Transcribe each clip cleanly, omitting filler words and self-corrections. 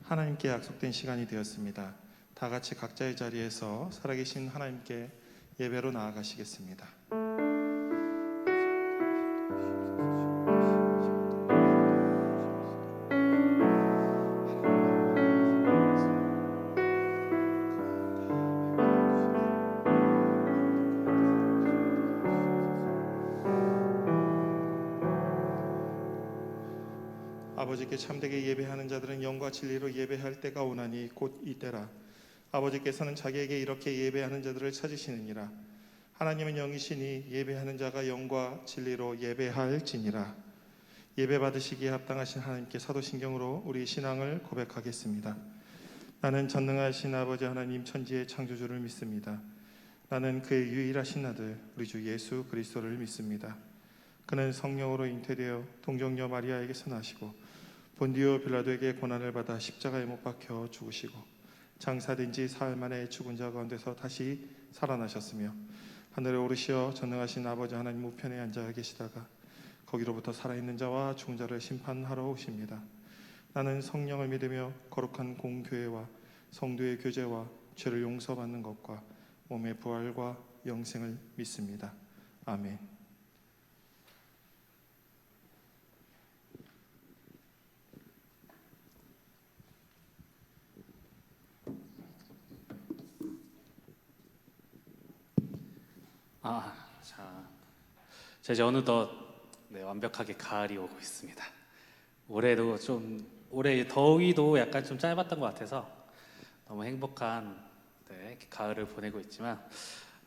하나님께 약속된 시간이 되었습니다. 다 같이 각자의 자리에서 살아계신 하나님께 예배로 나아가시겠습니다. 아버지께 참되게 예배하는 자들은 영과 진리로 예배할 때가 오나니 곧 이때라. 아버지께서는 자기에게 이렇게 예배하는 자들을 찾으시느니라. 하나님은 영이시니 예배하는 자가 영과 진리로 예배할지니라. 예배 받으시기에 합당하신 하나님께 사도신경으로 우리 신앙을 고백하겠습니다. 나는 전능하신 아버지 하나님 천지의 창조주를 믿습니다. 나는 그의 유일하신 아들 우리 주 예수 그리스도를 믿습니다. 그는 성령으로 잉태되어 동정녀 마리아에게서 나시고 본디오 빌라도에게 고난을 받아 십자가에 못 박혀 죽으시고 장사된 지 사흘 만에 죽은 자 가운데서 다시 살아나셨으며 하늘에 오르시어 전능하신 아버지 하나님 우편에 앉아 계시다가 거기로부터 살아있는 자와 죽은 자를 심판하러 오십니다. 나는 성령을 믿으며 거룩한 공교회와 성도의 교제와 죄를 용서받는 것과 몸의 부활과 영생을 믿습니다. 아멘. 이제 어느덧 완벽하게 가을이 오고 있습니다. 올해도 올해 더위도 약간 좀 짧았던 것 같아서 너무 행복한 가을을 보내고 있지만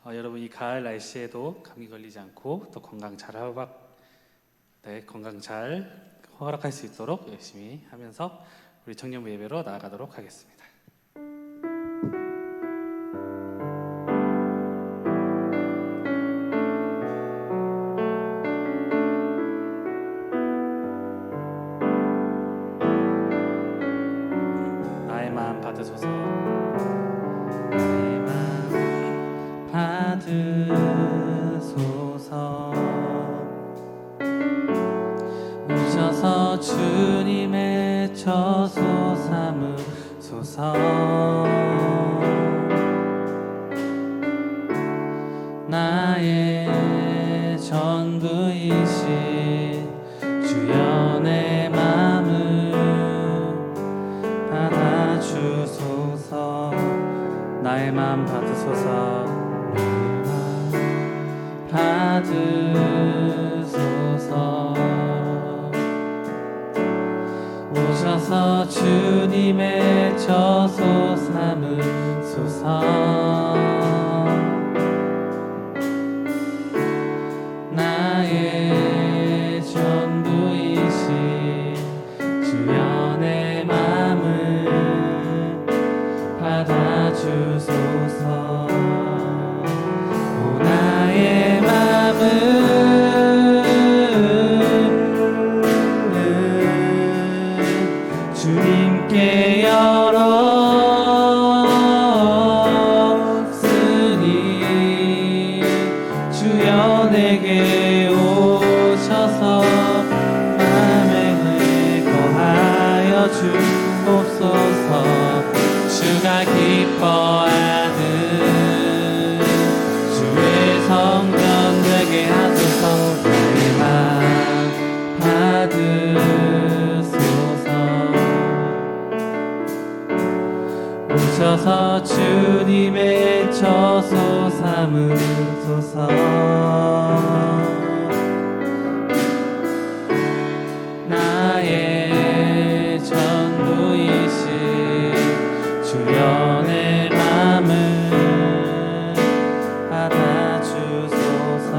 여러분 이 가을 날씨에도 감기 걸리지 않고 또 건강 잘 허락할 수 있도록 열심히 하면서 우리 청년부 예배로 나아가도록 하겠습니다. 나의 마음 받으소서. 나의 마음 받으소서. 오셔서 주님의 처소 삼으소서. 나의 전부이신 주여 내 맘을 받아주소서. 나의 마음 받으소서. 받으소서. 오셔서 주님의 처소 삼으소서. 나의 전부이신 주여 내 맘을 받아주소서. 오 나의 맘을 주님께 열었으니 주여 내게 오셔서 맘에 거하여 주옵소서. 주가 기뻐하는 주의 성전 되게 하소서. 나의 마음 받으소서. 오셔서 주님의 처소 삼으소서. 나의 전부이신 주여 내 맘을 받아주소서.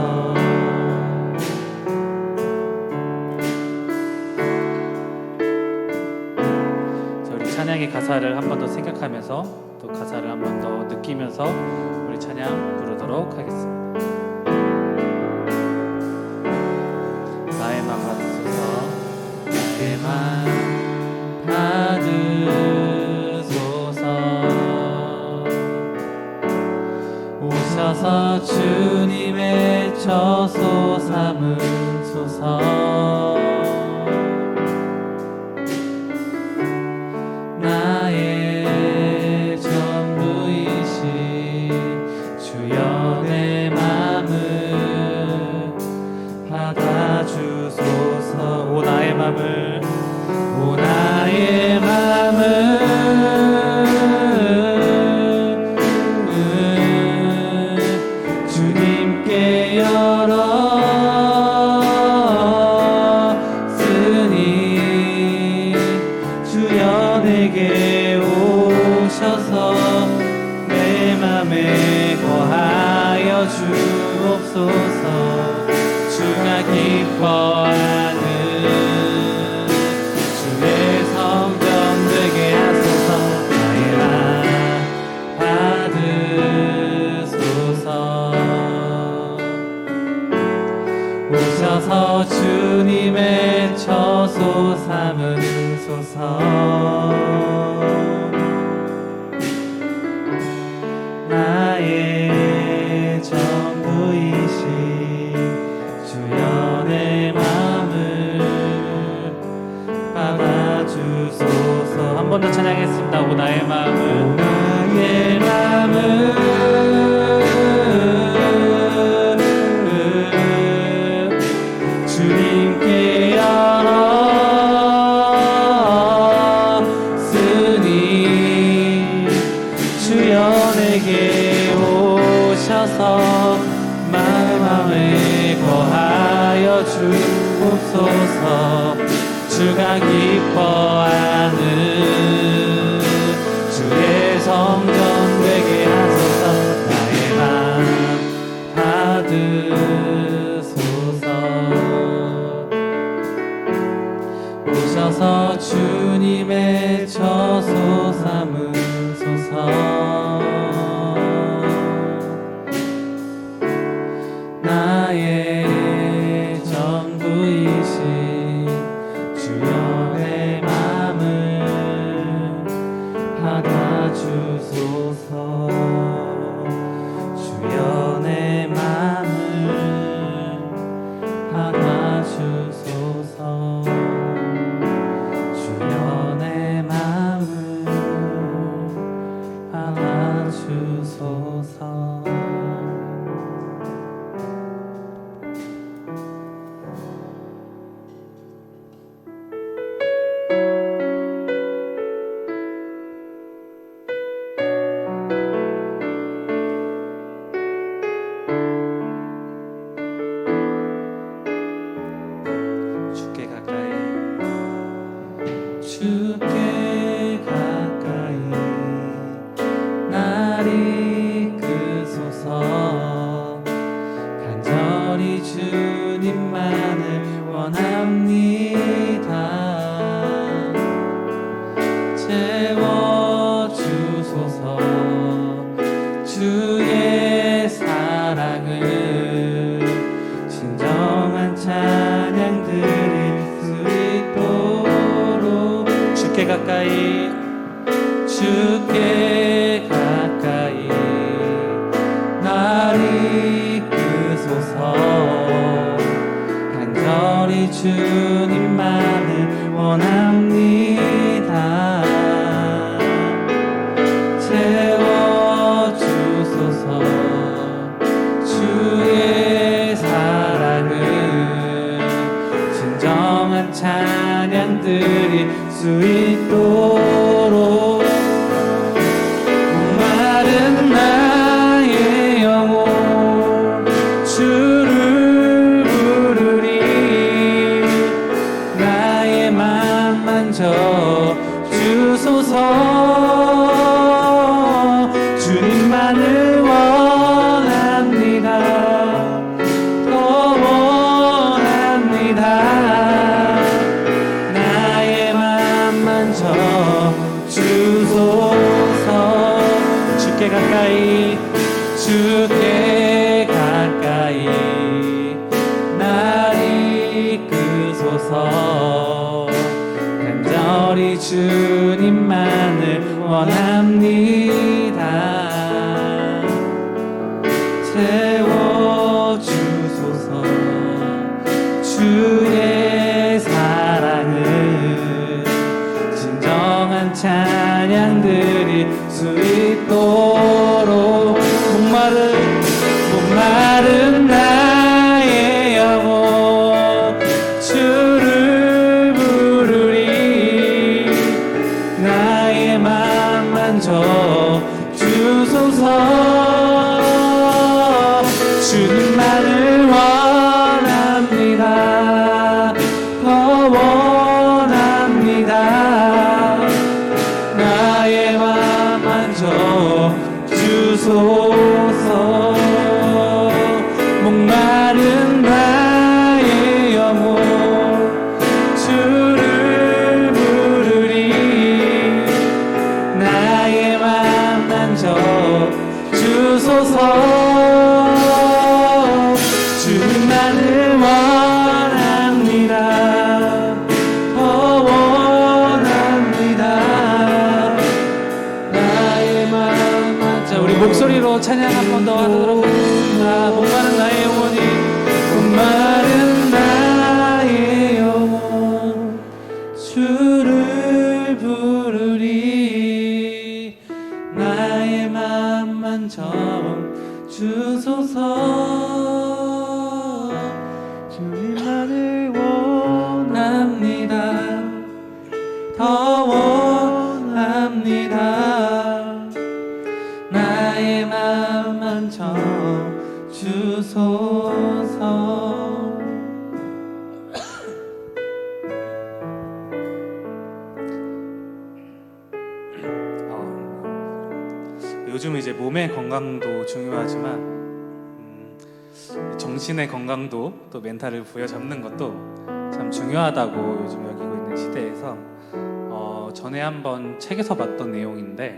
우리 찬양의 가사를 한 번 더 생각하면서 또 가사를 한 번 더 느끼면서 우리 찬양 부르도록 하겠습니다. 나의 마음 받으소서. 나의 마음 받으소서. 오셔서 주님의 처소 삼으소서. 나 내게 오셔서 내 맘에 거하여 주옵소서. 주가 기뻐하는 주의 성전 되게 하소서. 나의 맘 받으소서. 오셔서 주님의 처소 삼으소서. 나의 전부이신 주여 내 마음을 받아주소서. 한 번 더 찬양했습니다. 오 나의 마음을, 나의 마음을 주님께 열었으니 주여 내게 오셔서 마음에 거하여 주옵소서. 주가 기뻐하는 주의 성전 되게 하소서. 나의 맘 받으소서. 오셔서 주님의 처소 삼으소서. 나의 전부이신 주여 내 맘을 받아주소서. 주여 내 맘을 받아주소서. 주여 내 맘을 받아주소서. 주께 가까이, 주께 가까이 날 이끄소서. 간절히 주님만을 원합니다. 채워주소서. 주의 사랑을 진정한 찬양 드릴 수 있도록 주께 가까이, 주께 가까이 날 이끄소서. 간절히 주님만을 원합니다. 채워주소서. 주의 사랑을 진정한 찬양 드릴 수 있도록 목마른 나의 영혼 주를 부르리. 나의 맘 만져 주소서. 주님만을 원합니다. 더 원합니다. 나의 맘 만져 주소서. 주께 가까이, 주께 가까이 날 이끄소서. 간절히 주님만을 원합니다. 채워주소서. 주의 사랑을 진정한 찬양 드릴 수 있도록 목마른 나의 영혼 주를 부르리. 나의 맘 만져 주소서. 주님만을 원합니다. 더 원합니다. 주소서. 목마른 나의 영혼 주를 부르리. 나의 맘 만져 주소서. 주만을 원합니다. 더 원합니다. 나의 맘 만져. 우리 목소리로 찬양 한 번 더 하도록 하겠습니다. 목마른 나의 영혼이, 목마른 나의 영혼 주를 부르리. 나의 맘 만져 주소서. 주만을 원합니다. 더 원합니다. 나의 맘 만져 주소서. 요즘 이제 몸의 건강도 중요하지만 정신의 건강도 또 멘탈을 부여잡는 것도 참 중요하다고 요즘 여기고 있는 시대에서 전에 한번 책에서 봤던 내용인데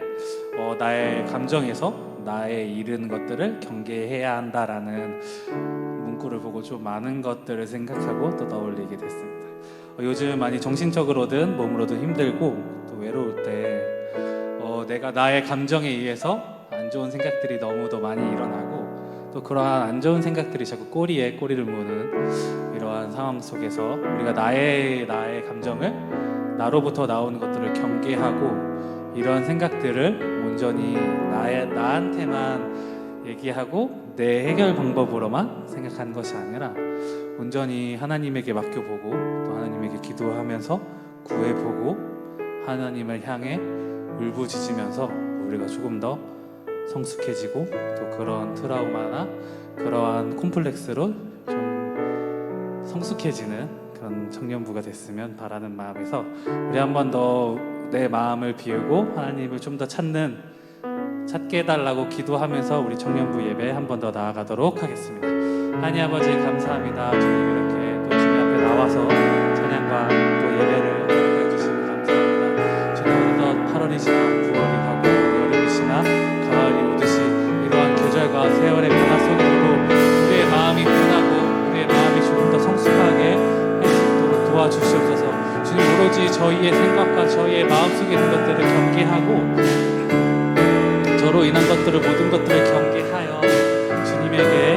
나의 감정에서 나의 잃은 것들을 경계해야 한다라는 문구를 보고 좀 많은 것들을 생각하고 또 떠올리게 됐습니다. 요즘 많이 정신적으로든 몸으로든 힘들고 또 외로울 때 내가 나의 감정에 의해서 안 좋은 생각들이 너무도 많이 일어나고 또 그러한 안 좋은 생각들이 자꾸 꼬리에 꼬리를 무는 이러한 상황 속에서 우리가 나의 감정을, 나로부터 나오는 것들을 경계하고 이러한 생각들을 온전히 나한테만 얘기하고 내 해결 방법으로만 생각하는 것이 아니라 온전히 하나님에게 맡겨보고 또 하나님에게 기도하면서 구해보고 하나님을 향해 울부짖으면서 우리가 조금 더 성숙해지고 또 그런 트라우마나 그러한 콤플렉스로 좀 성숙해지는 그런 청년부가 됐으면 바라는 마음에서 우리 한 번 더 내 마음을 비우고 하나님을 좀 더 찾게 해달라고 기도하면서 우리 청년부 예배 한 번 더 나아가도록 하겠습니다. 하나님 아버지 감사합니다. 주님 이렇게 또 주님 앞에 나와서 찬양과 또 예배를 해주시면 감사합니다. 주님 어느덧 8월이시나 9월이 가고 여름이시나 가을이 오듯이 이러한 계절과 세월의 변화 속에서도 우리의 마음이 변하고 우리의 마음이 조금 더 성숙하게 할 수 있도록 도와주시옵소서. 주님 오로지 저희의 생각과 저희의 마음속에 있는 것들을 경계하고 저로 인한 것들을 모든 것들을 경계하여 주님에게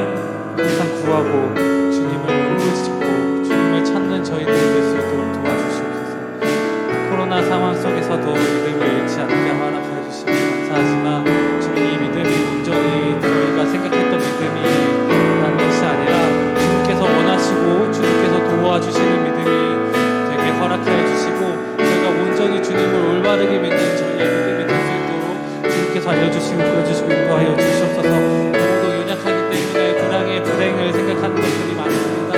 항상 구하고 주님을 울부짖고 주님을 찾는 저희들이 될 수 있도록 도와주시옵소서. 코로나 상황 속에서도 믿음을 잃지 않게 허락해 주시니 감사하지만 주님 이 믿음이 온전히 저희가 생각했던 믿음이라는 것이 아니라 주님께서 원하시고 주님께서 도와주시는 믿음이 되게 허락해 주시고 저희가 온전히 주님을 올바르게 믿는 저희의 믿음이 될 수 있도록 주님께서 알려주시고 보여주시고 인도하여 주시옵소서. 너무도 연약하기 때문에 불행을 생각하는 것들이 많습니다.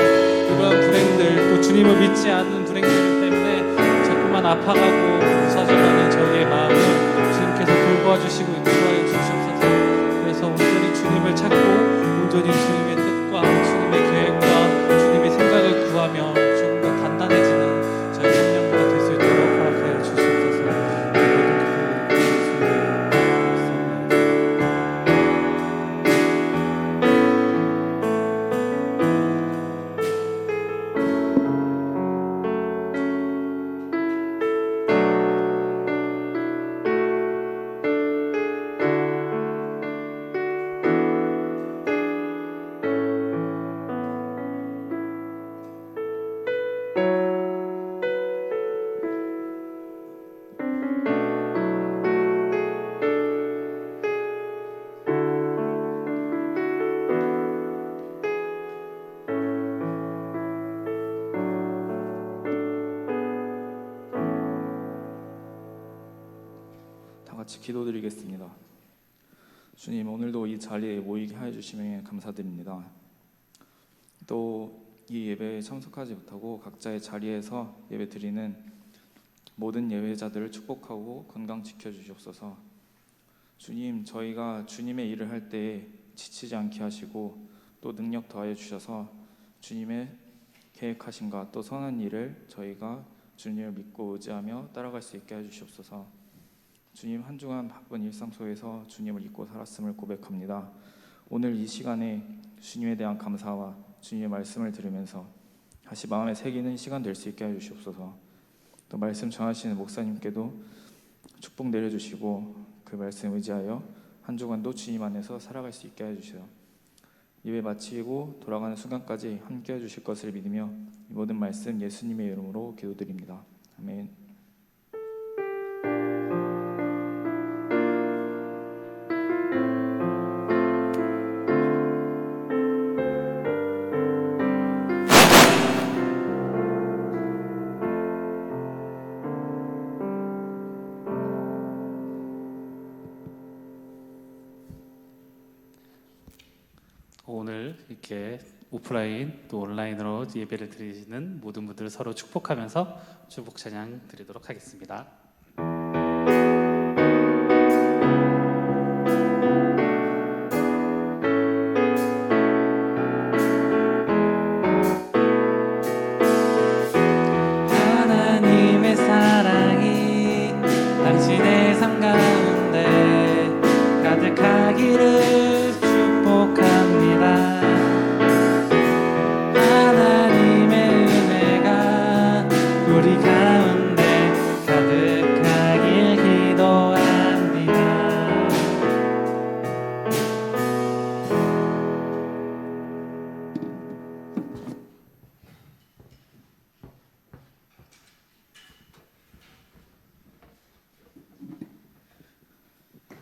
그런 불행들 또 주님을 믿지 않는 불행들 때문에 자꾸만 아파가고 부서져가는 저희의 마음을 주님께서 돌보아주시고 인도하여 주시옵소서. 그래서 온전히 주님을 찾고 온전히 주님의 뜻과 주님의 계획과 주님의 생각을 구하며 조금 더 단단해지는 저희 청년부가 될 수 있도록 허락하여 주시옵소서. 같이 기도드리겠습니다. 주님, 오늘도 이 자리에 모이게 하여 주시면 감사드립니다. 또 이 예배에 참석하지 못하고 각자의 자리에서 예배드리는 모든 예배자들을 축복하고 건강 지켜주시옵소서. 주님, 저희가 주님의 일을 할 때 지치지 않게 하시고 또 능력 더하여 주셔서 주님의 계획하신가 또 선한 일을 저희가 주님을 믿고 의지하며 따라갈 수 있게 해주시옵소서. 주님, 한 주간 바쁜 일상 속에서 주님을 잊고 살았음을 고백합니다. 오늘 이 시간에 주님에 대한 감사와 주님의 말씀을 들으면서 다시 마음에 새기는 시간 될 수 있게 해주시옵소서. 또 말씀 전하시는 목사님께도 축복 내려주시고 그 말씀 의지하여 한 주간도 주님 안에서 살아갈 수 있게 해주세요. 예배 마치고 돌아가는 순간까지 함께 해주실 것을 믿으며 이 모든 말씀 예수님의 이름으로 기도드립니다. 아멘. 오늘 이렇게 오프라인 또 온라인으로 예배를 드리시는 모든 분들을 서로 축복하면서 축복 찬양 드리도록 하겠습니다. 하나님의 사랑이 당신의 삶 가운데 가득하기를 축복합니다. 하나님의 은혜가 우리 가운데 가득하길 기도합니다.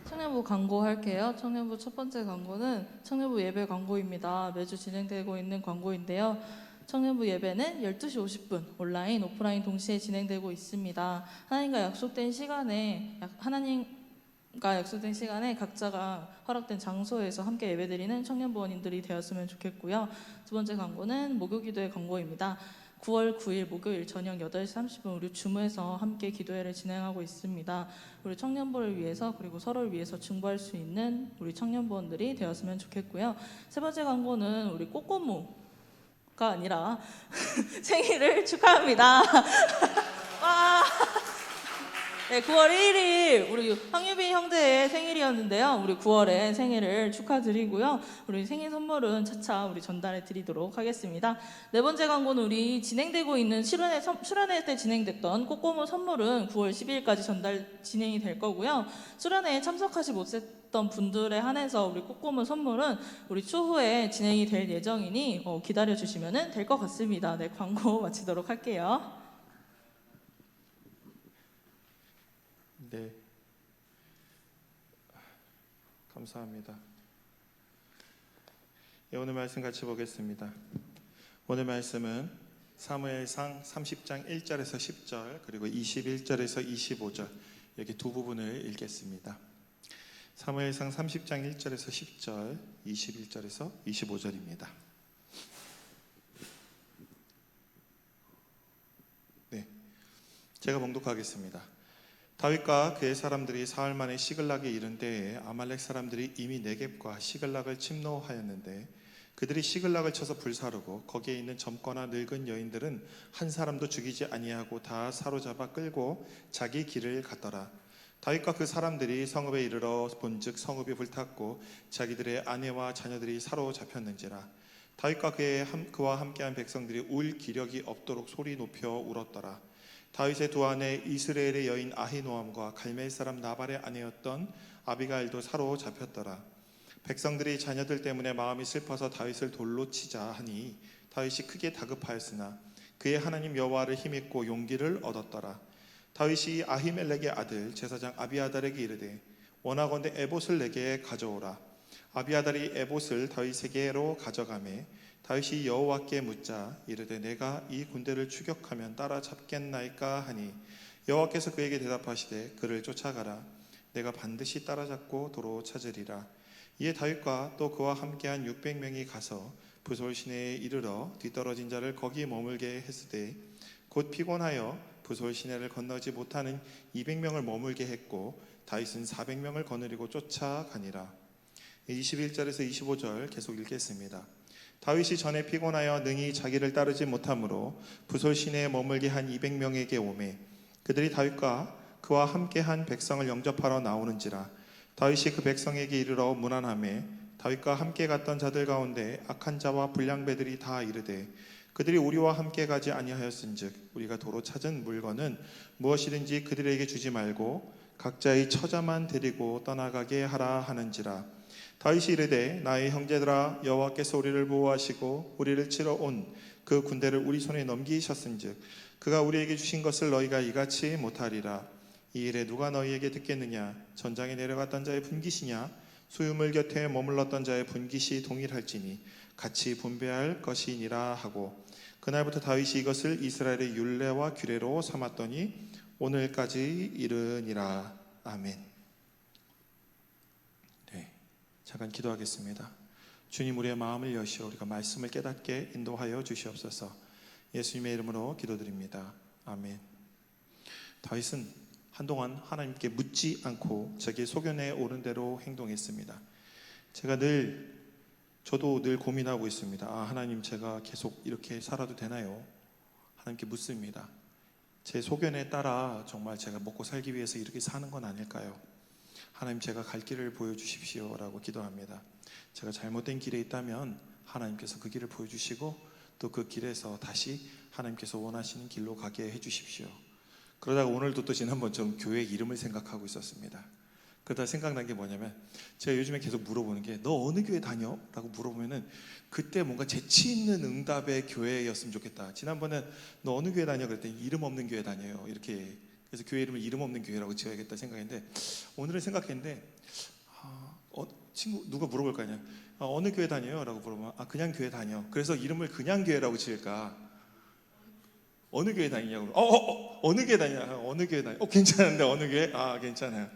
청년부 광고할게요. 청년부 첫 번째 광고는 청년부 예배 광고입니다. 매주 진행되고 있는 광고인데요. 청년부 예배는 12시 50분 온라인, 오프라인 동시에 진행되고 있습니다. 하나님과 약속된 시간에 각자가 허락된 장소에서 함께 예배드리는 청년부원인들이 되었으면 좋겠고요. 두 번째 광고는 목요기도의 광고입니다. 9월 9일 목요일 저녁 8시 30분 우리 주무에서 함께 기도회를 진행하고 있습니다. 우리 청년부를 위해서 그리고 서로를 위해서 중보할 수 있는 우리 청년부원들이 되었으면 좋겠고요. 세 번째 광고는 우리 꼬꼬무가 아니라 생일을 축하합니다. 와! 네, 9월 1일 우리 황유빈 형제의 생일이었는데요. 우리 9월에 생일을 축하드리고요. 우리 생일 선물은 차차 우리 전달해 드리도록 하겠습니다. 네 번째 광고는 우리 진행되고 있는 수련회 때 진행됐던 꼬꼬무 선물은 9월 12일까지 진행이 될 거고요. 수련회에 참석하지 못했던 분들에 한해서 우리 꼬꼬무 선물은 우리 추후에 진행이 될 예정이니 기다려 주시면 될 것 같습니다. 네, 광고 마치도록 할게요. 네, 감사합니다. 예, 오늘 말씀 같이 보겠습니다. 오늘 말씀은 사무엘상 30장 1절에서 10절 그리고 21절에서 25절 이렇게 두 부분을 읽겠습니다. 사무엘상 30장 1절에서 10절, 21절에서 25절입니다. 네, 제가 봉독하겠습니다. 다윗과 그의 사람들이 사흘 만에 시글락에 이른 때에 아말렉 사람들이 이미 네겝과 시글락을 침노하였는데 그들이 시글락을 쳐서 불사르고 거기에 있는 젊거나 늙은 여인들은 한 사람도 죽이지 아니하고 다 사로잡아 끌고 자기 길을 갔더라. 다윗과 그 사람들이 성읍에 이르러 본즉 성읍이 불탔고 자기들의 아내와 자녀들이 사로잡혔는지라. 다윗과 그와 함께한 백성들이 울 기력이 없도록 소리 높여 울었더라. 다윗의 두 아내 이스라엘의 여인 아히노암과 갈멜 사람 나발의 아내였던 아비가일도 사로잡혔더라. 백성들이 자녀들 때문에 마음이 슬퍼서 다윗을 돌로 치자 하니 다윗이 크게 다급하였으나 그의 하나님 여호와를 힘입고 용기를 얻었더라. 다윗이 아히멜렉의 아들 제사장 아비아달에게 이르되 원하건대 에봇을 내게 가져오라. 아비아달이 에봇을 다윗에게로 가져가매 다윗이 여호와께 묻자 이르되 내가 이 군대를 추격하면 따라잡겠나이까 하니 여호와께서 그에게 대답하시되 그를 쫓아가라. 내가 반드시 따라잡고 도로 찾으리라. 이에 다윗과 또 그와 함께한 600명이 가서 부솔 시내에 이르러 뒤떨어진 자를 거기 머물게 했으되 곧 피곤하여 부솔 시내를 건너지 못하는 200명을 머물게 했고 다윗은 400명을 거느리고 쫓아가니라. 21절에서 25절 계속 읽겠습니다. 다윗이 전에 피곤하여 능히 자기를 따르지 못하므로 부솔 시내에 머물게 한 200명에게 오매 그들이 다윗과 그와 함께한 백성을 영접하러 나오는지라. 다윗이 그 백성에게 이르러 문안하매 다윗과 함께 갔던 자들 가운데 악한 자와 불량배들이 다 이르되 그들이 우리와 함께 가지 아니하였은즉 우리가 도로 찾은 물건은 무엇이든지 그들에게 주지 말고 각자의 처자만 데리고 떠나가게 하라 하는지라. 다윗이 이르되 나의 형제들아 여호와께서 우리를 보호하시고 우리를 치러 온 그 군대를 우리 손에 넘기셨은즉 그가 우리에게 주신 것을 너희가 이같이 못하리라. 이 일에 누가 너희에게 듣겠느냐? 전장에 내려갔던 자의 분깃이냐? 수유물 곁에 머물렀던 자의 분깃이 동일할지니 같이 분배할 것이니라 하고 그날부터 다윗이 이것을 이스라엘의 율례와 규례로 삼았더니 오늘까지 이르니라. 아멘. 네, 잠깐 기도하겠습니다. 주님, 우리의 마음을 여시어 우리가 말씀을 깨닫게 인도하여 주시옵소서. 예수님의 이름으로 기도드립니다. 아멘. 다윗은 한동안 하나님께 묻지 않고 자기 소견에 오른 대로 행동했습니다. 저도 늘 고민하고 있습니다. 하나님, 제가 계속 이렇게 살아도 되나요? 하나님께 묻습니다. 제 소견에 따라 정말 제가 먹고 살기 위해서 이렇게 사는 건 아닐까요? 하나님, 제가 갈 길을 보여주십시오 라고 기도합니다. 제가 잘못된 길에 있다면 하나님께서 그 길을 보여주시고 또 그 길에서 다시 하나님께서 원하시는 길로 가게 해주십시오. 그러다가 오늘도 또 지난번처럼 교회 이름을 생각하고 있었습니다. 그러다 생각난 게 뭐냐면 제가 요즘에 계속 물어보는 게 너 어느 교회 다녀? 라고 물어보면은 그때 뭔가 재치 있는 응답의 교회였으면 좋겠다. 지난번엔 너 어느 교회 다녀? 그랬더니 이름 없는 교회 다녀요. 이렇게. 그래서 교회 이름을 이름 없는 교회라고 지어야겠다 생각했는데 오늘은 생각했는데 친구 누가 물어볼 거 아니야. 어느 교회 다녀요? 라고 물어보면 그냥 교회 다녀. 그래서 이름을 그냥 교회라고 지을까? 어느 교회 다니냐고. 어느 교회 다니냐? 어느 교회 다니? 괜찮은데 어느 교회? 괜찮아요.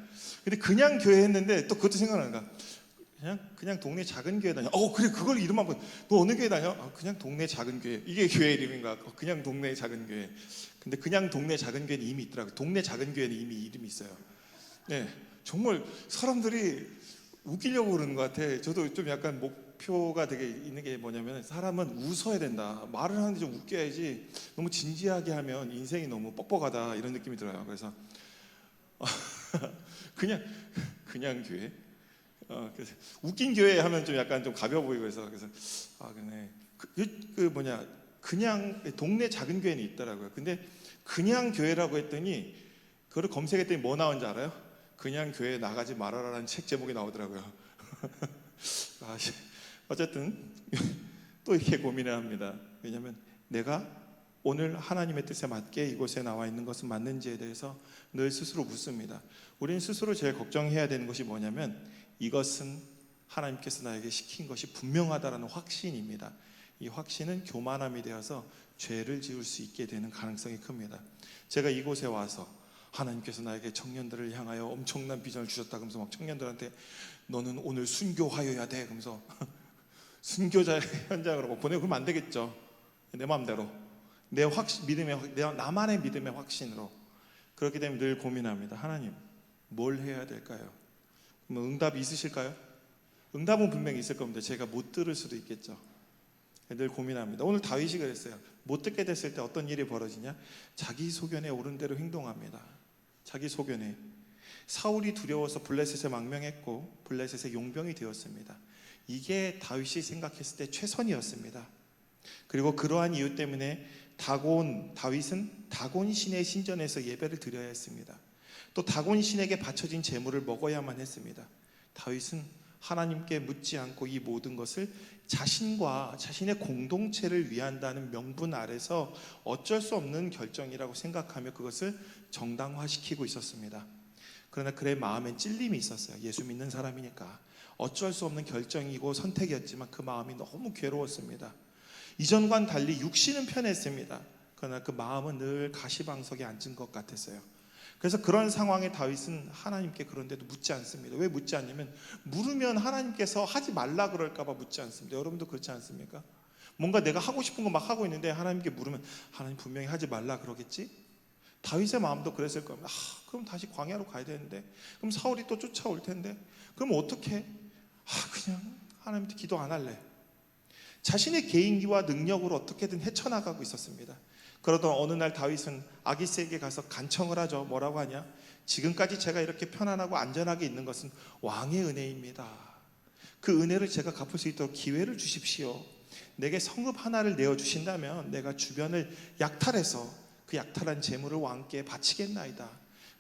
근데 그냥 교회 했는데 또 그것도 생각나는 거야. 그냥 동네 작은 교회 다녀. 그래, 그걸 이름 한번. 너 어느 교회 다녀? 그냥 동네 작은 교회. 이게 교회 이름인가? 그냥 동네 작은 교회. 근데 그냥 동네 작은 교회는 이미 있더라고요. 동네 작은 교회는 이미 이름이 있어요. 네, 정말 사람들이 웃기려고 그러는 것 같아. 저도 좀 약간 목표가 되게 있는 게 뭐냐면 사람은 웃어야 된다. 말을 하는데 좀 웃겨야지. 너무 진지하게 하면 인생이 너무 뻑뻑하다 이런 느낌이 들어요. 그래서 그냥 교회. 그래서 웃긴 교회 하면 좀 약간 좀 가벼워 보이고 해서 그래서 그네 그냥 동네 작은 교회는 있더라고요. 근데 그냥 교회라고 했더니 그걸 검색했더니 뭐 나온지 알아요? 그냥 교회 나가지 말아라라는 책 제목이 나오더라고요. 어쨌든 또 이렇게 고민을 합니다. 왜냐하면 내가 오늘 하나님의 뜻에 맞게 이곳에 나와 있는 것은 맞는지에 대해서 늘 스스로 묻습니다. 우리는 스스로 제일 걱정해야 되는 것이 뭐냐면 이것은 하나님께서 나에게 시킨 것이 분명하다라는 확신입니다. 이 확신은 교만함이 되어서 죄를 지을 수 있게 되는 가능성이 큽니다. 제가 이곳에 와서 하나님께서 나에게 청년들을 향하여 엄청난 비전을 주셨다 그러면서 막 청년들한테 너는 오늘 순교하여야 돼 그러면서 순교자 현장으로 막 보내고 그러면 안 되겠죠. 내 마음대로 내 나만의 믿음의 확신으로. 그렇기 때문에 늘 고민합니다. 하나님, 뭘 해야 될까요? 그럼 응답이 있으실까요? 응답은 분명히 있을 겁니다. 제가 못 들을 수도 있겠죠. 늘 고민합니다. 오늘 다윗이 그랬어요. 못 듣게 됐을 때 어떤 일이 벌어지냐? 자기 소견에 오른 대로 행동합니다. 자기 소견에. 사울이 두려워서 블레셋에 망명했고 블레셋의 용병이 되었습니다. 이게 다윗이 생각했을 때 최선이었습니다. 그리고 그러한 이유 때문에 다윗은 다곤 신의 신전에서 예배를 드려야 했습니다. 또 다곤 신에게 바쳐진 제물을 먹어야만 했습니다. 다윗은 하나님께 묻지 않고 이 모든 것을 자신과 자신의 공동체를 위한다는 명분 아래서 어쩔 수 없는 결정이라고 생각하며 그것을 정당화시키고 있었습니다. 그러나 그의 마음엔 찔림이 있었어요. 예수 믿는 사람이니까 어쩔 수 없는 결정이고 선택이었지만 그 마음이 너무 괴로웠습니다. 이전과는 달리 육신은 편했습니다. 그러나 그 마음은 늘 가시방석에 앉은 것 같았어요. 그래서 그런 상황에 다윗은 하나님께 그런데도 묻지 않습니다. 왜 묻지 않냐면 물으면 하나님께서 하지 말라 그럴까 봐 묻지 않습니다. 여러분도 그렇지 않습니까? 뭔가 내가 하고 싶은 거 막 하고 있는데 하나님께 물으면 하나님 분명히 하지 말라 그러겠지? 다윗의 마음도 그랬을 겁니다. 그럼 다시 광야로 가야 되는데, 그럼 사울이 또 쫓아올 텐데, 그럼 어떻게? 그냥 하나님한테 기도 안 할래. 자신의 개인기와 능력으로 어떻게든 헤쳐나가고 있었습니다. 그러던 어느 날 다윗은 아기스에게 가서 간청을 하죠. 뭐라고 하냐? 지금까지 제가 이렇게 편안하고 안전하게 있는 것은 왕의 은혜입니다. 그 은혜를 제가 갚을 수 있도록 기회를 주십시오. 내게 성읍 하나를 내어주신다면 내가 주변을 약탈해서 그 약탈한 재물을 왕께 바치겠나이다.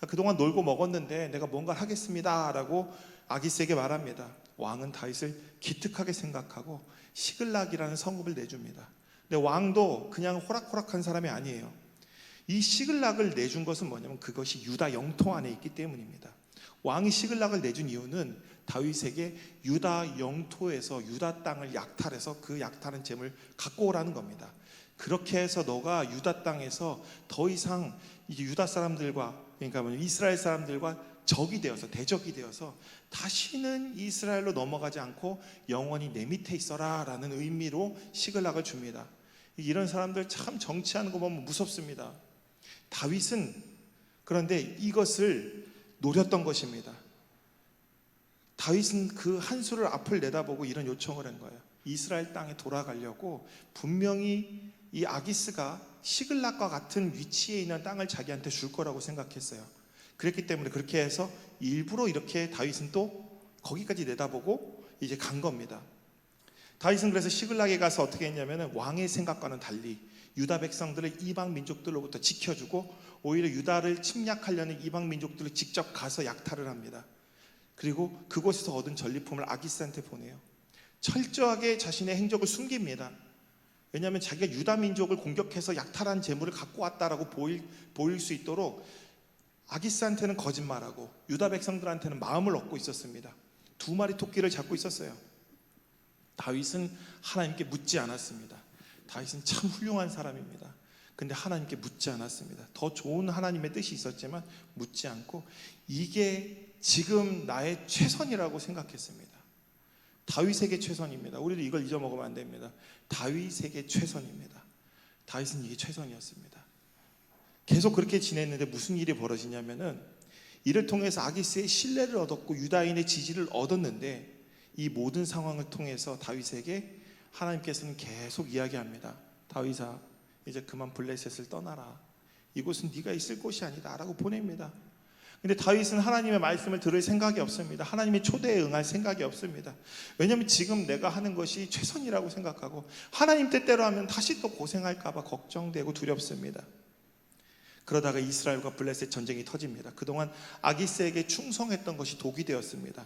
그동안 놀고 먹었는데 내가 뭔가를 하겠습니다 라고 아기스에게 말합니다. 왕은 다윗을 기특하게 생각하고 시글락이라는 성읍을 내줍니다. 근데 왕도 그냥 호락호락한 사람이 아니에요. 이 시글락을 내준 것은 뭐냐면 그것이 유다 영토 안에 있기 때문입니다. 왕이 시글락을 내준 이유는 다윗에게 유다 영토에서 유다 땅을 약탈해서 그 약탈한 재물을 갖고 오라는 겁니다. 그렇게 해서 너가 유다 땅에서 더 이상 이제 유다 사람들과, 그러니까 이스라엘 사람들과 적이 되어서, 대적이 되어서 다시는 이스라엘로 넘어가지 않고 영원히 내 밑에 있어라 라는 의미로 시글락을 줍니다. 이런 사람들 참 정치하는 거 보면 무섭습니다. 다윗은 그런데 이것을 노렸던 것입니다. 다윗은 그 한 수를 앞을 내다보고 이런 요청을 한 거예요. 이스라엘 땅에 돌아가려고 분명히 이 아기스가 시글락과 같은 위치에 있는 땅을 자기한테 줄 거라고 생각했어요. 그랬기 때문에 그렇게 해서 일부러 이렇게 다윗은 또 거기까지 내다보고 이제 간 겁니다. 다윗은 그래서 시글락에 가서 어떻게 했냐면 왕의 생각과는 달리 유다 백성들을 이방 민족들로부터 지켜주고 오히려 유다를 침략하려는 이방 민족들을 직접 가서 약탈을 합니다. 그리고 그곳에서 얻은 전리품을 아기스한테 보내요. 철저하게 자신의 행적을 숨깁니다. 왜냐하면 자기가 유다 민족을 공격해서 약탈한 재물을 갖고 왔다라고 보일 수 있도록 아기스한테는 거짓말하고 유다 백성들한테는 마음을 얻고 있었습니다. 2마리 토끼를 잡고 있었어요. 다윗은 하나님께 묻지 않았습니다. 다윗은 참 훌륭한 사람입니다. 근데 하나님께 묻지 않았습니다. 더 좋은 하나님의 뜻이 있었지만 묻지 않고 이게 지금 나의 최선이라고 생각했습니다. 다윗에게 최선입니다. 우리도 이걸 잊어먹으면 안 됩니다. 다윗에게 최선입니다. 다윗은 이게 최선이었습니다. 계속 그렇게 지냈는데 무슨 일이 벌어지냐면은 이를 통해서 아기스의 신뢰를 얻었고 유다인의 지지를 얻었는데 이 모든 상황을 통해서 다윗에게 하나님께서는 계속 이야기합니다. 다윗아, 이제 그만 블레셋을 떠나라. 이곳은 네가 있을 곳이 아니다 라고 보냅니다. 근데 다윗은 하나님의 말씀을 들을 생각이 없습니다. 하나님의 초대에 응할 생각이 없습니다. 왜냐하면 지금 내가 하는 것이 최선이라고 생각하고 하나님 뜻대로 하면 다시 또 고생할까 봐 걱정되고 두렵습니다. 그러다가 이스라엘과 블레셋 전쟁이 터집니다. 그동안 아기스에게 충성했던 것이 독이 되었습니다.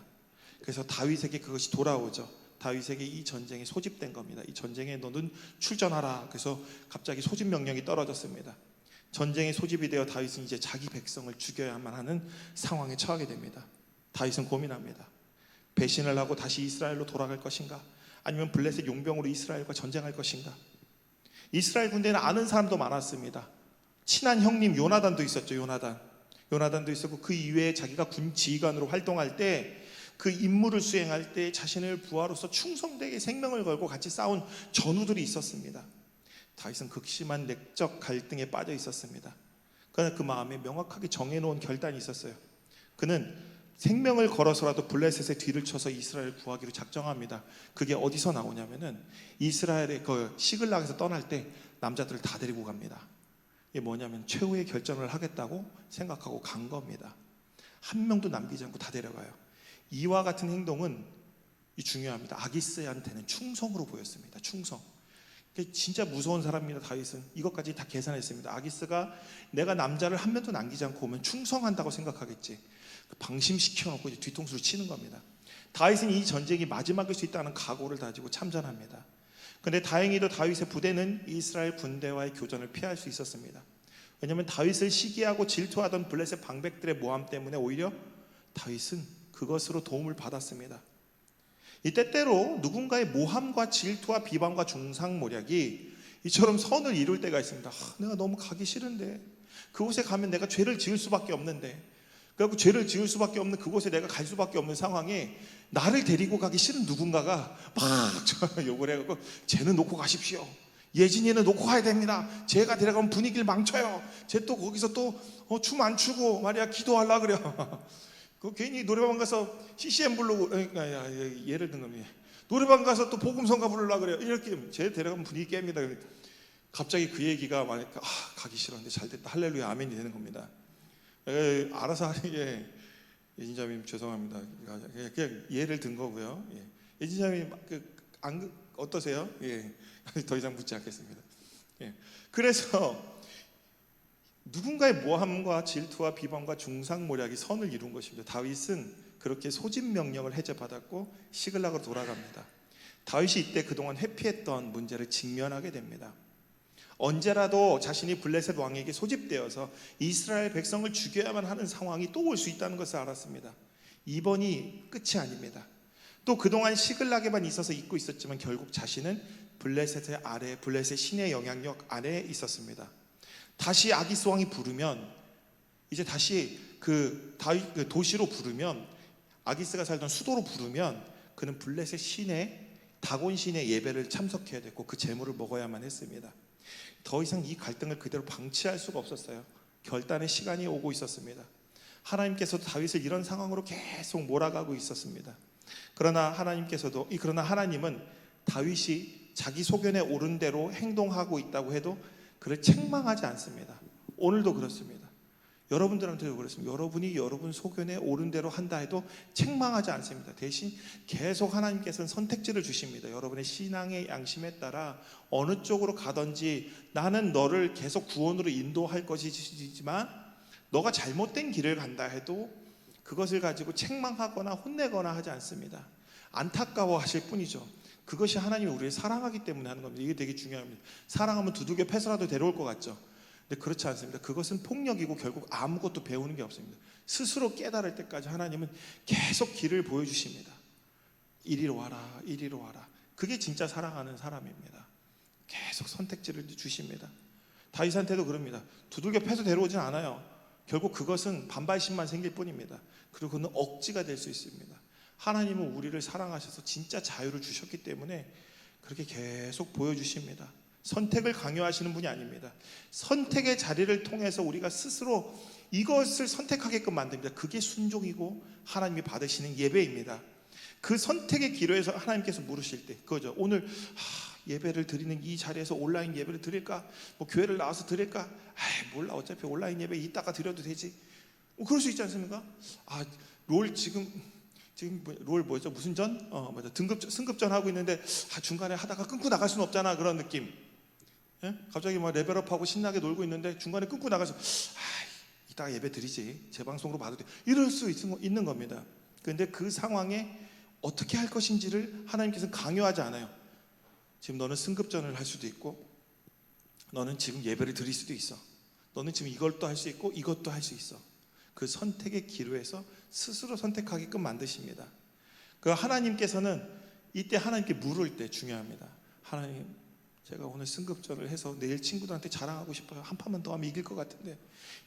그래서 다윗에게 그것이 돌아오죠. 다윗에게 이 전쟁에 소집된 겁니다. 이 전쟁에 너는 출전하라. 그래서 갑자기 소집 명령이 떨어졌습니다. 전쟁에 소집이 되어 다윗은 이제 자기 백성을 죽여야만 하는 상황에 처하게 됩니다. 다윗은 고민합니다. 배신을 하고 다시 이스라엘로 돌아갈 것인가? 아니면 블레셋 용병으로 이스라엘과 전쟁할 것인가? 이스라엘 군대는 아는 사람도 많았습니다. 친한 형님 요나단도 있었죠. 요나단도 있었고 그 이외에 자기가 군 지휘관으로 활동할 때 그 임무를 수행할 때 자신을 부하로서 충성되게 생명을 걸고 같이 싸운 전우들이 있었습니다. 다윗은 극심한 내적 갈등에 빠져 있었습니다. 그러나 그 마음에 명확하게 정해놓은 결단이 있었어요. 그는 생명을 걸어서라도 블레셋의 뒤를 쳐서 이스라엘을 구하기로 작정합니다. 그게 어디서 나오냐면은 이스라엘의 그 시글락에서 떠날 때 남자들을 다 데리고 갑니다. 이게 뭐냐면 최후의 결정을 하겠다고 생각하고 간 겁니다. 한 명도 남기지 않고 다 데려가요. 이와 같은 행동은 중요합니다. 아기스한테는 충성으로 보였습니다. 충성. 진짜 무서운 사람입니다. 다윗은 이것까지 다 계산했습니다. 아기스가 내가 남자를 한 명도 남기지 않고 오면 충성한다고 생각하겠지. 방심시켜놓고 이제 뒤통수를 치는 겁니다. 다윗은 이 전쟁이 마지막일 수 있다는 각오를 다지고 참전합니다. 그런데 다행히도 다윗의 부대는 이스라엘 군대와의 교전을 피할 수 있었습니다. 왜냐하면 다윗을 시기하고 질투하던 블레셋 방백들의 모함 때문에 오히려 다윗은 그것으로 도움을 받았습니다. 이 때때로 누군가의 모함과 질투와 비방과 중상모략이 이처럼 선을 이룰 때가 있습니다. 내가 너무 가기 싫은데 그곳에 가면 내가 죄를 지을 수밖에 없는데 그래서 죄를 지을 수밖에 없는 그곳에 내가 갈 수밖에 없는 상황에 나를 데리고 가기 싫은 누군가가 막 욕을 해갖고 쟤는 놓고 가십시오. 예진이는 놓고 가야 됩니다. 제가 데려가면 분위기를 망쳐요. 쟤 또 거기서 또 춤 안 추고 말이야 기도하려 그래요. 그 괜히 노래방 가서 CCM 부르고 예를 든 겁니다. 노래방 가서 또 복음성가 부르려 그래요. 이렇게 쟤 데려가면 분위기 깹니다. 갑자기 그 얘기가 만약 가기 싫었는데 잘 됐다 할렐루야 아멘이 되는 겁니다. 알아서 하는 게 예진자님 죄송합니다. 그냥 예를 든 거고요. 예진자님 어떠세요? 더 이상 묻지 않겠습니다. 그래서 누군가의 모함과 질투와 비방과 중상모략이 선을 이룬 것입니다. 다윗은 그렇게 소집 명령을 해제받았고 시글락으로 돌아갑니다. 다윗이 이때 그동안 회피했던 문제를 직면하게 됩니다. 언제라도 자신이 블레셋 왕에게 소집되어서 이스라엘 백성을 죽여야만 하는 상황이 또 올 수 있다는 것을 알았습니다. 이번이 끝이 아닙니다. 또 그동안 시글락에만 있어서 잊고 있었지만 결국 자신은 블레셋의 아래, 블레셋 신의 영향력 아래에 있었습니다. 다시 아기스 왕이 부르면 이제 다시 그 도시로 부르면 아기스가 살던 수도로 부르면 그는 블레셋 신의 다곤 신의 예배를 참석해야 됐고 그 제물을 먹어야만 했습니다. 더 이상 이 갈등을 그대로 방치할 수가 없었어요. 결단의 시간이 오고 있었습니다. 하나님께서도 다윗을 이런 상황으로 계속 몰아가고 있었습니다. 그러나 하나님은 다윗이 자기 소견에 옳은 대로 행동하고 있다고 해도 그를 책망하지 않습니다. 오늘도 그렇습니다. 여러분들한테도 그렇습니다. 여러분이 여러분 소견에 옳은 대로 한다 해도 책망하지 않습니다. 대신 계속 하나님께서는 선택지를 주십니다. 여러분의 신앙의 양심에 따라 어느 쪽으로 가든지 나는 너를 계속 구원으로 인도할 것이지만 너가 잘못된 길을 간다 해도 그것을 가지고 책망하거나 혼내거나 하지 않습니다. 안타까워하실 뿐이죠. 그것이 하나님이 우리를 사랑하기 때문에 하는 겁니다. 이게 되게 중요합니다. 사랑하면 두들겨 패서라도 데려올 것 같죠. 근데 그렇지 않습니다. 그것은 폭력이고 결국 아무것도 배우는 게 없습니다. 스스로 깨달을 때까지 하나님은 계속 길을 보여주십니다. 이리로 와라, 이리로 와라. 그게 진짜 사랑하는 사람입니다. 계속 선택지를 주십니다. 다윗한테도 그럽니다. 두들겨 패서 데려오진 않아요. 결국 그것은 반발심만 생길 뿐입니다. 그리고 그는 억지가 될 수 있습니다. 하나님은 우리를 사랑하셔서 진짜 자유를 주셨기 때문에 그렇게 계속 보여주십니다. 선택을 강요하시는 분이 아닙니다. 선택의 자리를 통해서 우리가 스스로 이것을 선택하게끔 만듭니다. 그게 순종이고 하나님이 받으시는 예배입니다. 그 선택의 기로에서 하나님께서 물으실 때 그거죠. 오늘 예배를 드리는 이 자리에서 온라인 예배를 드릴까? 뭐 교회를 나와서 드릴까? 몰라 어차피 온라인 예배 이따가 드려도 되지. 그럴 수 있지 않습니까? 롤 지금 롤 뭐였죠? 무슨 전? 맞아. 승급전 하고 있는데 중간에 하다가 끊고 나갈 수는 없잖아. 그런 느낌. 갑자기 막 레벨업하고 신나게 놀고 있는데 중간에 끊고 나가서 이따가 예배 드리지. 재방송으로 봐도 돼. 이럴 수 있는 겁니다. 그런데 그 상황에 어떻게 할 것인지를 하나님께서는 강요하지 않아요. 지금 너는 승급전을 할 수도 있고 너는 지금 예배를 드릴 수도 있어. 너는 지금 이것도 할 수 있고 이것도 할 수 있어. 그 선택의 기로에서 스스로 선택하게끔 만드십니다. 그 하나님께서는 이때 하나님께 물을 때 중요합니다. 하나님, 제가 오늘 승급전을 해서 내일 친구들한테 자랑하고 싶어요. 한 판만 더 하면 이길 것 같은데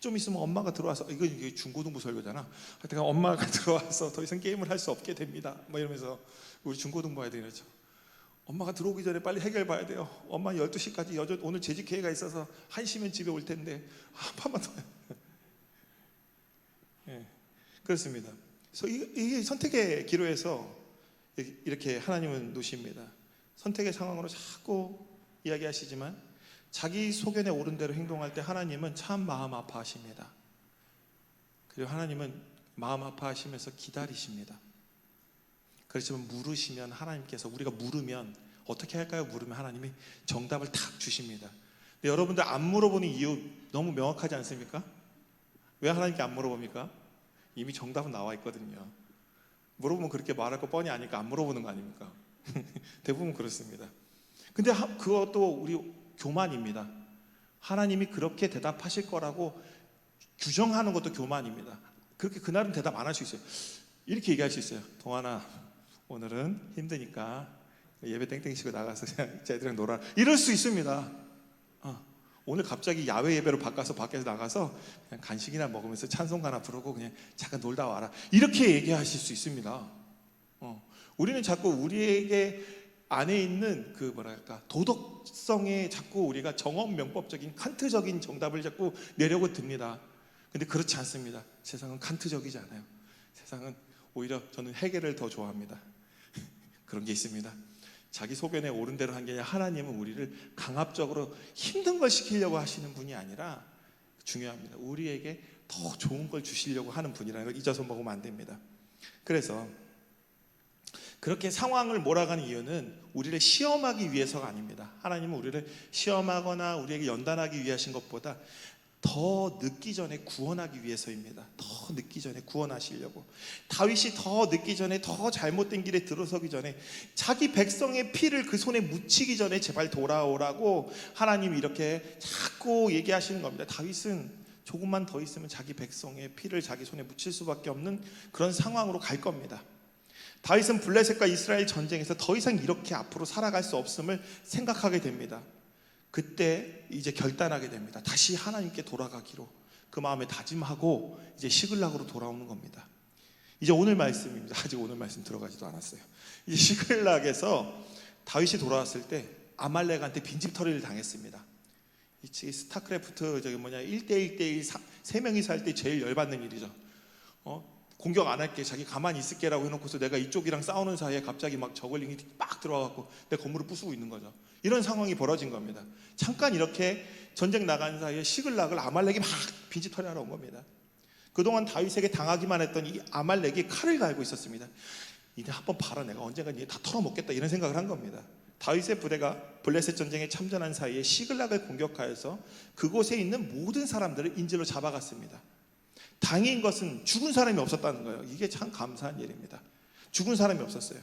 좀 있으면 엄마가 들어와서 이게 중고등부 설교잖아. 하여튼 엄마가 들어와서 더 이상 게임을 할 수 없게 됩니다. 뭐 이러면서 우리 중고등부 아이들이 이러죠. 엄마가 들어오기 전에 빨리 해결 봐야 돼요. 엄마 12시까지 오늘 재직회의가 있어서 1시면 집에 올 텐데 한 판만 더 해요. 그렇습니다. 그래서 이 선택의 기로에서 이렇게 하나님은 놓으십니다. 선택의 상황으로 자꾸 이야기하시지만 자기 소견에 옳은 대로 행동할 때 하나님은 참 마음 아파하십니다. 그리고 하나님은 마음 아파하시면서 기다리십니다. 그렇지만 물으시면 하나님께서 우리가 물으면 어떻게 할까요? 물으면 하나님이 정답을 탁 주십니다. 근데 여러분들 안 물어보는 이유 너무 명확하지 않습니까? 왜 하나님께 안 물어봅니까? 이미 정답은 나와 있거든요. 물어보면 그렇게 말할 거 뻔히 아니까 안 물어보는 거 아닙니까? 대부분 그렇습니다. 근데 그것도 우리 교만입니다. 하나님이 그렇게 대답하실 거라고 규정하는 것도 교만입니다. 그렇게 그날은 대답 안 할 수 있어요. 이렇게 얘기할 수 있어요. 동환아, 오늘은 힘드니까 예배 땡땡 치고 나가서 그냥 쟤들이랑 놀아. 이럴 수 있습니다. 오늘 갑자기 야외 예배로 바꿔서 밖에서 나가서 그냥 간식이나 먹으면서 찬송가나 부르고 그냥 잠깐 놀다 와라. 이렇게 얘기하실 수 있습니다. 우리는 자꾸 우리에게 안에 있는 그 뭐랄까 도덕성에 자꾸 우리가 정업 명법적인 칸트적인 정답을 자꾸 내려고 듭니다. 근데 그렇지 않습니다. 세상은 칸트적이지 않아요. 세상은 오히려 저는 해겔을 더 좋아합니다. 그런 게 있습니다. 자기 소견에 옳은 대로 한 게 아니라 하나님은 우리를 강압적으로 힘든 걸 시키려고 하시는 분이 아니라 중요합니다. 우리에게 더 좋은 걸 주시려고 하는 분이라는 걸 잊어서 먹으면 안 됩니다. 그래서 그렇게 상황을 몰아가는 이유는 우리를 시험하기 위해서가 아닙니다. 하나님은 우리를 시험하거나 우리에게 연단하기 위하신 것보다 더 늦기 전에 구원하기 위해서입니다. 더 늦기 전에 구원하시려고. 다윗이 더 늦기 전에, 더 잘못된 길에 들어서기 전에, 자기 백성의 피를 그 손에 묻히기 전에 제발 돌아오라고 하나님이 이렇게 자꾸 얘기하시는 겁니다. 다윗은 조금만 더 있으면 자기 백성의 피를 자기 손에 묻힐 수밖에 없는 그런 상황으로 갈 겁니다. 다윗은 블레셋과 이스라엘 전쟁에서 더 이상 이렇게 앞으로 살아갈 수 없음을 생각하게 됩니다. 그때 이제 결단하게 됩니다. 다시 하나님께 돌아가기로 그 마음에 다짐하고 이제 시글락으로 돌아오는 겁니다. 이제 오늘 말씀입니다. 아직 오늘 말씀 들어가지도 않았어요. 이제 시글락에서 다윗이 돌아왔을 때 아말렉한테 빈집털이를 당했습니다. 이 스타크래프트 1대1대1 세 명이서 할 때 제일 열받는 일이죠. 공격 안 할게, 자기 가만히 있을게라고 해놓고서 내가 이쪽이랑 싸우는 사이에 갑자기 막 저글링이 막 들어와갖고 내 건물을 부수고 있는 거죠. 이런 상황이 벌어진 겁니다. 잠깐 이렇게 전쟁 나간 사이에 시글락을 아말렉이 막 빈집털이하러 온 겁니다. 그동안 다윗에게 당하기만 했던 이 아말렉이 칼을 갈고 있었습니다. 이제 한번 봐라, 내가 언젠가 얘 다 털어먹겠다, 이런 생각을 한 겁니다. 다윗의 부대가 블레셋 전쟁에 참전한 사이에 시글락을 공격하여서 그곳에 있는 모든 사람들을 인질로 잡아갔습니다. 다행인 것은 죽은 사람이 없었다는 거예요. 이게 참 감사한 일입니다. 죽은 사람이 없었어요.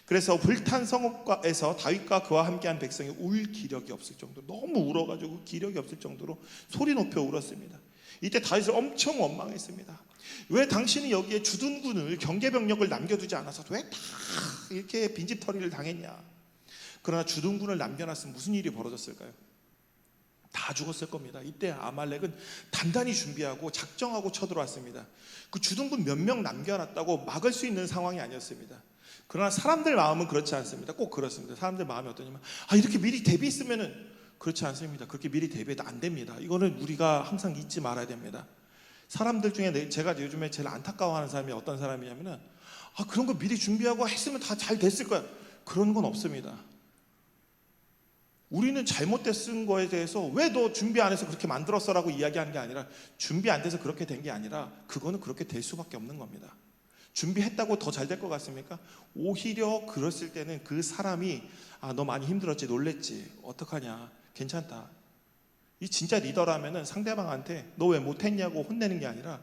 그래서 불탄 성읍에서 다윗과 그와 함께한 백성이 울 기력이 없을 정도로, 너무 울어가지고 기력이 없을 정도로 소리 높여 울었습니다. 이때 다윗을 엄청 원망했습니다. 왜 당신이 여기에 주둔군을, 경계병력을 남겨두지 않아서 왜 다 이렇게 빈집털이를 당했냐. 그러나 주둔군을 남겨놨으면 무슨 일이 벌어졌을까요? 다 죽었을 겁니다. 이때 아말렉은 단단히 준비하고 작정하고 쳐들어왔습니다. 그 주둔군 몇 명 남겨놨다고 막을 수 있는 상황이 아니었습니다. 그러나 사람들 마음은 그렇지 않습니다. 꼭 그렇습니다. 사람들 마음이 어떠냐면 이렇게 미리 대비했으면은, 그렇지 않습니다. 그렇게 미리 대비해도 안 됩니다. 이거는 우리가 항상 잊지 말아야 됩니다. 사람들 중에 제가 요즘에 제일 안타까워하는 사람이 어떤 사람이냐면은 그런 거 미리 준비하고 했으면 다 잘 됐을 거야. 그런 건 없습니다. 우리는 잘못된 거에 대해서 왜 너 준비 안 해서 그렇게 만들었어라고 이야기하는 게 아니라, 준비 안 돼서 그렇게 된 게 아니라 그거는 그렇게 될 수밖에 없는 겁니다. 준비했다고 더 잘 될 것 같습니까? 오히려 그랬을 때는 그 사람이 너 많이 힘들었지, 놀랬지, 어떡하냐, 괜찮다. 이 진짜 리더라면은 상대방한테 너 왜 못했냐고 혼내는 게 아니라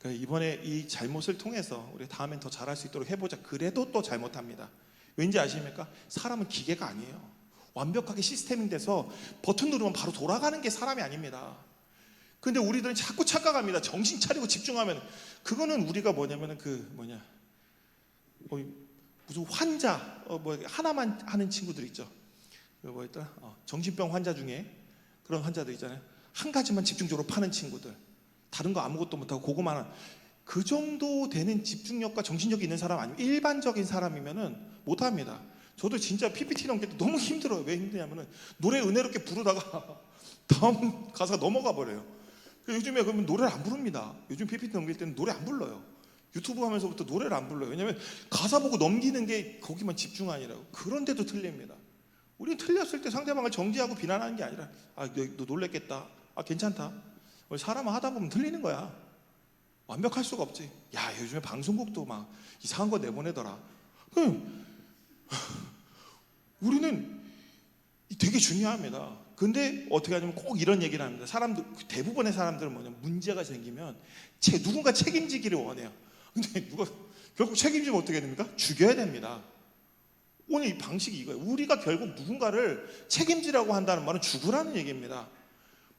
이번에 이 잘못을 통해서 우리 다음엔 더 잘할 수 있도록 해보자. 그래도 또 잘못합니다. 왠지 아십니까? 사람은 기계가 아니에요. 완벽하게 시스템이 돼서 버튼 누르면 바로 돌아가는 게 사람이 아닙니다. 근데 우리들은 자꾸 착각합니다. 정신 차리고 집중하면, 그거는 우리가 무슨 환자 하나만 하는 친구들 있죠. 뭐였더라? 정신병 환자 중에 그런 환자들 있잖아요. 한 가지만 집중적으로 파는 친구들, 다른 거 아무것도 못하고 그거만 하는, 그 정도 되는 집중력과 정신력이 있는 사람 아니면, 일반적인 사람이면은 못합니다. 저도 진짜 PPT 넘길 때 너무 힘들어요. 왜 힘드냐면은 노래 은혜롭게 부르다가 다음 가사가 넘어가 버려요. 요즘에 그러면 노래를 안 부릅니다. 요즘 PPT 넘길 때는 노래 안 불러요. 유튜브 하면서부터 노래를 안 불러요. 왜냐면 가사 보고 넘기는 게 거기만 집중하니라고. 그런데도 틀립니다. 우리는 틀렸을 때 상대방을 정지하고 비난하는 게 아니라 너 놀랬겠다, 괜찮다. 사람은 하다 보면 틀리는 거야. 완벽할 수가 없지. 요즘에 방송국도 막 이상한 거 내보내더라. 우리는 되게 중요합니다. 근데 어떻게 하냐면 꼭 이런 얘기를 합니다. 대부분의 사람들은 문제가 생기면 누군가 책임지기를 원해요. 근데 결국 책임지면 어떻게 됩니까? 죽여야 됩니다. 오늘 이 방식이 이거예요. 우리가 결국 누군가를 책임지라고 한다는 말은 죽으라는 얘기입니다.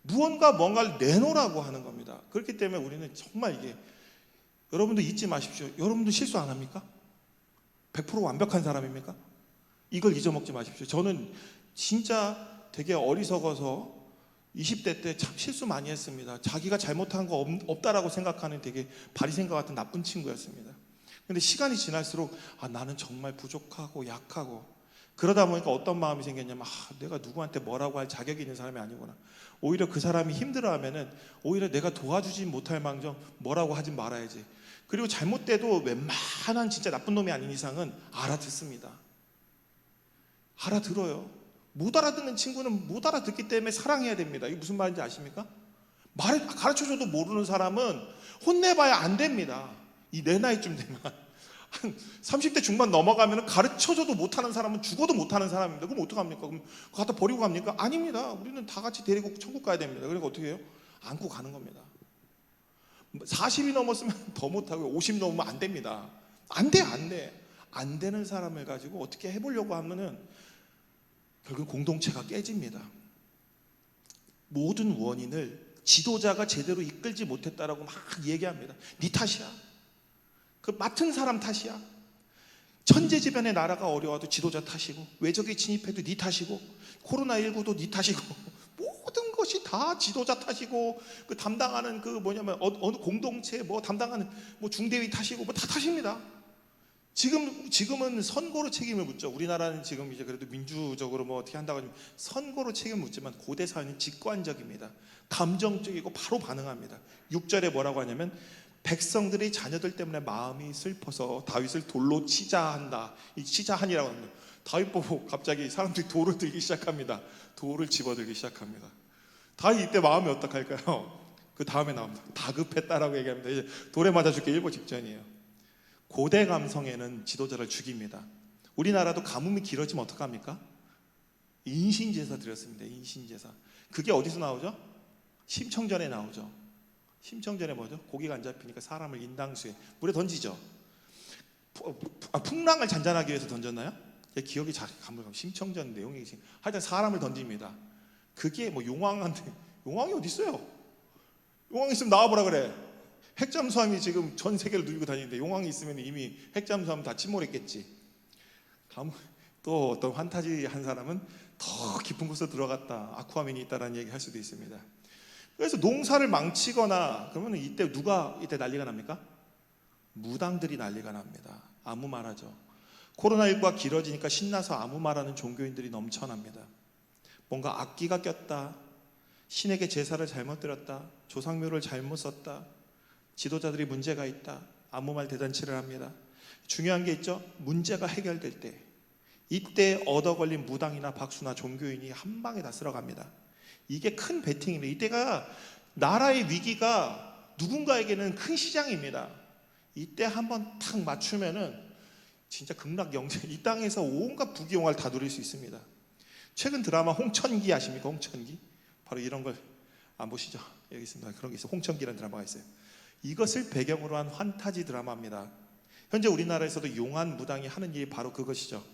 뭔가를 내놓으라고 하는 겁니다. 그렇기 때문에 우리는 정말 이게, 여러분도 잊지 마십시오. 여러분도 실수 안 합니까? 100% 완벽한 사람입니까? 이걸 잊어먹지 마십시오. 저는 진짜 되게 어리석어서 20대 때 참 실수 많이 했습니다. 자기가 잘못한 거 없다라고 생각하는 되게 바리새인과 같은 나쁜 친구였습니다. 근데 시간이 지날수록 나는 정말 부족하고 약하고 그러다 보니까 어떤 마음이 생겼냐면 내가 누구한테 뭐라고 할 자격이 있는 사람이 아니구나. 오히려 그 사람이 힘들어하면은 오히려 내가 도와주지 못할 망정 뭐라고 하지 말아야지. 그리고 잘못돼도 웬만한 진짜 나쁜 놈이 아닌 이상은 알아듣습니다. 알아들어요. 못 알아듣는 친구는 못 알아듣기 때문에 사랑해야 됩니다. 이게 무슨 말인지 아십니까? 가르쳐줘도 모르는 사람은 혼내봐야 안 됩니다. 이 내 나이쯤 되면 한 30대 중반 넘어가면 가르쳐줘도 못하는 사람은 죽어도 못하는 사람입니다. 그럼 어떡합니까? 그럼 그거 갖다 버리고 갑니까? 아닙니다. 우리는 다 같이 데리고 천국 가야 됩니다. 그러니까 어떻게 해요? 안고 가는 겁니다. 40이 넘었으면 더 못하고 50 넘으면 안 됩니다. 안 돼, 안 돼. 안 되는 사람을 가지고 어떻게 해보려고 하면은 결국 공동체가 깨집니다. 모든 원인을 지도자가 제대로 이끌지 못했다라고 막 얘기합니다. 네 탓이야. 그 맡은 사람 탓이야. 천재지변의 나라가 어려워도 지도자 탓이고, 외적이 침입해도 네 탓이고, 코로나19도 네 탓이고, 모든 것이 다 지도자 탓이고, 그 담당하는 그 뭐냐면 어느 공동체 뭐 담당하는 뭐 중대위 탓이고 뭐 다 탓입니다. 지금은 선거로 책임을 묻죠. 우리나라는 지금 이제 그래도 민주적으로 뭐 어떻게 한다고 하면 선거로 책임을 묻지만 고대 사회는 직관적입니다. 감정적이고 바로 반응합니다. 6절에 뭐라고 하냐면 백성들이 자녀들 때문에 마음이 슬퍼서 다윗을 돌로 치자 한다. 이 치자 한이라고 합니다. 다윗 보고 갑자기 사람들이 돌을 들기 시작합니다. 돌을 집어들기 시작합니다. 다윗 이때 마음이 어떡할까요? 그 다음에 나옵니다. 다급했다라고 얘기합니다. 이제 돌에 맞아 죽기 일보 직전이에요. 고대 감성에는 지도자를 죽입니다. 우리나라도 가뭄이 길어지면 어떡합니까? 인신제사 드렸습니다. 인신제사. 그게 어디서 나오죠? 심청전에 나오죠. 심청전에 뭐죠? 고기가 안 잡히니까 사람을 인당수에 물에 던지죠. 풍랑을 잔잔하기 위해서 던졌나요? 기억이 잘 가물가물. 심청전 내용이 하여튼 사람을 던집니다. 그게 뭐 용왕한테, 용왕이 어디 있어요? 용왕 있으면 나와보라 그래. 핵잠수함이 지금 전 세계를 누비고 다니는데 용왕이 있으면 이미 핵잠수함 다 침몰했겠지. 또 어떤 환타지 한 사람은 더 깊은 곳으로 들어갔다, 아쿠아맨이 있다라는 얘기 할 수도 있습니다. 그래서 농사를 망치거나 그러면 이때 누가 이때 난리가 납니까? 무당들이 난리가 납니다. 아무 말하죠. 코로나19가 길어지니까 신나서 아무 말하는 종교인들이 넘쳐납니다. 뭔가 악기가 꼈다, 신에게 제사를 잘못 드렸다, 조상묘를 잘못 썼다, 지도자들이 문제가 있다, 아무 말 대잔치를 합니다. 중요한 게 있죠. 문제가 해결될 때, 이때 얻어 걸린 무당이나 박수나 종교인이 한 방에 다 쓸어갑니다. 이게 큰 배팅입니다. 이때가 나라의 위기가 누군가에게는 큰 시장입니다. 이때 한번 탁 맞추면은 진짜 극락영생, 이 땅에서 온갖 부귀영화를 다 누릴 수 있습니다. 최근 드라마 홍천기 아십니까? 홍천기? 바로 이런 걸 안 보시죠? 여기 있습니다. 그런 게 있어요. 홍천기라는 드라마가 있어요. 이것을 배경으로 한 환타지 드라마입니다. 현재 우리나라에서도 용한 무당이 하는 일이 바로 그것이죠.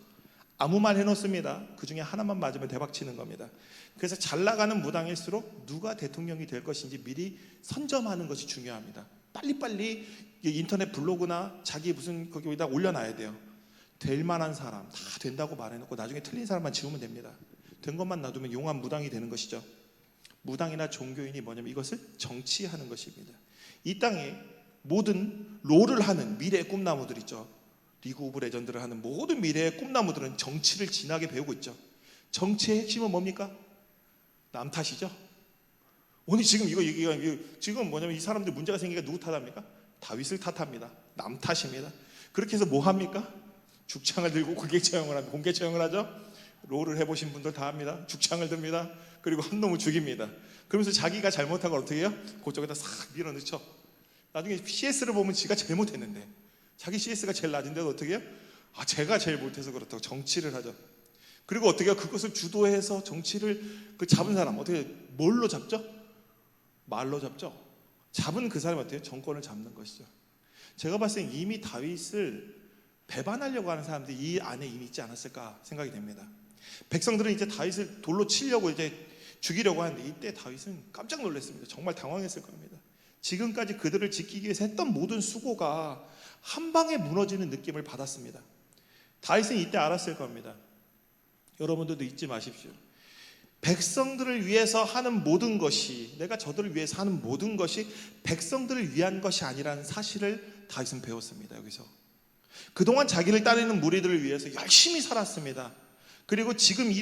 아무 말 해놓습니다. 그 중에 하나만 맞으면 대박치는 겁니다. 그래서 잘 나가는 무당일수록 누가 대통령이 될 것인지 미리 선점하는 것이 중요합니다. 빨리빨리 인터넷 블로그나 자기 무슨 거기다 올려놔야 돼요. 될 만한 사람 다 된다고 말해놓고 나중에 틀린 사람만 지우면 됩니다. 된 것만 놔두면 용한 무당이 되는 것이죠. 무당이나 종교인이 뭐냐면 이것을 정치하는 것입니다. 이 땅에 모든 롤을 하는 미래의 꿈나무들 있죠. 리그 오브 레전드를 하는 모든 미래의 꿈나무들은 정치를 진하게 배우고 있죠. 정치의 핵심은 뭡니까? 남 탓이죠. 오늘 지금 이거 지금 뭐냐면 이 사람들 문제가 생기니까 누구 탓합니까? 다윗을 탓합니다. 남 탓입니다. 그렇게 해서 뭐 합니까? 죽창을 들고 공개 처형을 합니다. 공개 처형을 하죠. 롤을 해보신 분들 다 합니다. 죽창을 듭니다. 그리고 한 놈을 죽입니다. 그러면서 자기가 잘못한 걸 어떻게 해요? 그쪽에다 싹 밀어넣죠. 나중에 CS를 보면 지가 잘못했는데 자기 CS가 제일 낮은데도 어떻게 해요? 제가 제일 못해서 그렇다고 정치를 하죠. 그리고 어떻게 해요? 그것을 주도해서 정치를 잡은 사람 어떻게 뭘로 잡죠? 말로 잡죠. 잡은 그 사람이 어때요? 정권을 잡는 것이죠. 제가 봤을 때 이미 다윗을 배반하려고 하는 사람들이 이 안에 이미 있지 않았을까 생각이 됩니다. 백성들은 이제 다윗을 돌로 치려고 이제 죽이려고 하는데 이때 다윗은 깜짝 놀랐습니다. 정말 당황했을 겁니다. 지금까지 그들을 지키기 위해서 했던 모든 수고가 한 방에 무너지는 느낌을 받았습니다. 다윗은 이때 알았을 겁니다. 여러분들도 잊지 마십시오. 백성들을 위해서 하는 모든 것이, 내가 저들을 위해서 하는 모든 것이 백성들을 위한 것이 아니라는 사실을 다윗은 배웠습니다. 여기서 그동안 자기를 따르는 무리들을 위해서 열심히 살았습니다. 그리고 지금에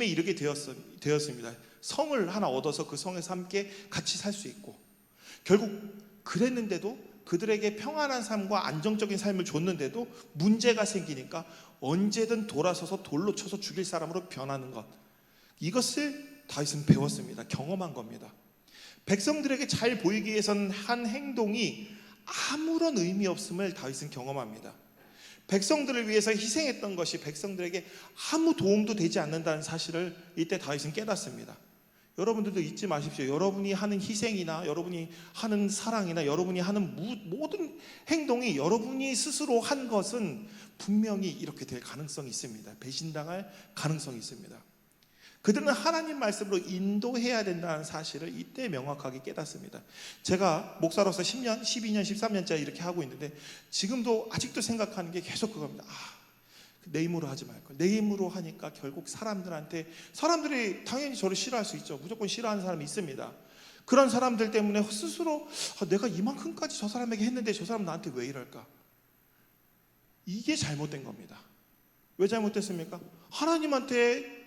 이르게 되었습니다. 성을 하나 얻어서 그 성에서 함께 같이 살 수 있고, 결국 그랬는데도 그들에게 평안한 삶과 안정적인 삶을 줬는데도 문제가 생기니까 언제든 돌아서서 돌로 쳐서 죽일 사람으로 변하는 것, 이것을 다윗은 배웠습니다. 경험한 겁니다. 백성들에게 잘 보이기 위해서는 한 행동이 아무런 의미 없음을 다윗은 경험합니다. 백성들을 위해서 희생했던 것이 백성들에게 아무 도움도 되지 않는다는 사실을 이때 다윗은 깨닫습니다. 여러분들도 잊지 마십시오. 여러분이 하는 희생이나 여러분이 하는 사랑이나 여러분이 하는 모든 행동이 여러분이 스스로 한 것은 분명히 이렇게 될 가능성이 있습니다. 배신당할 가능성이 있습니다. 그들은 하나님 말씀으로 인도해야 된다는 사실을 이때 명확하게 깨닫습니다. 제가 목사로서 10년, 12년, 13년째 이렇게 하고 있는데 지금도 아직도 생각하는 게 계속 그겁니다. 내 힘으로 하지 말걸. 내 힘으로 하니까 결국 사람들이 당연히 저를 싫어할 수 있죠. 무조건 싫어하는 사람이 있습니다. 그런 사람들 때문에 스스로 내가 이만큼까지 저 사람에게 했는데 저 사람 나한테 왜 이럴까? 이게 잘못된 겁니다. 왜 잘못됐습니까? 하나님한테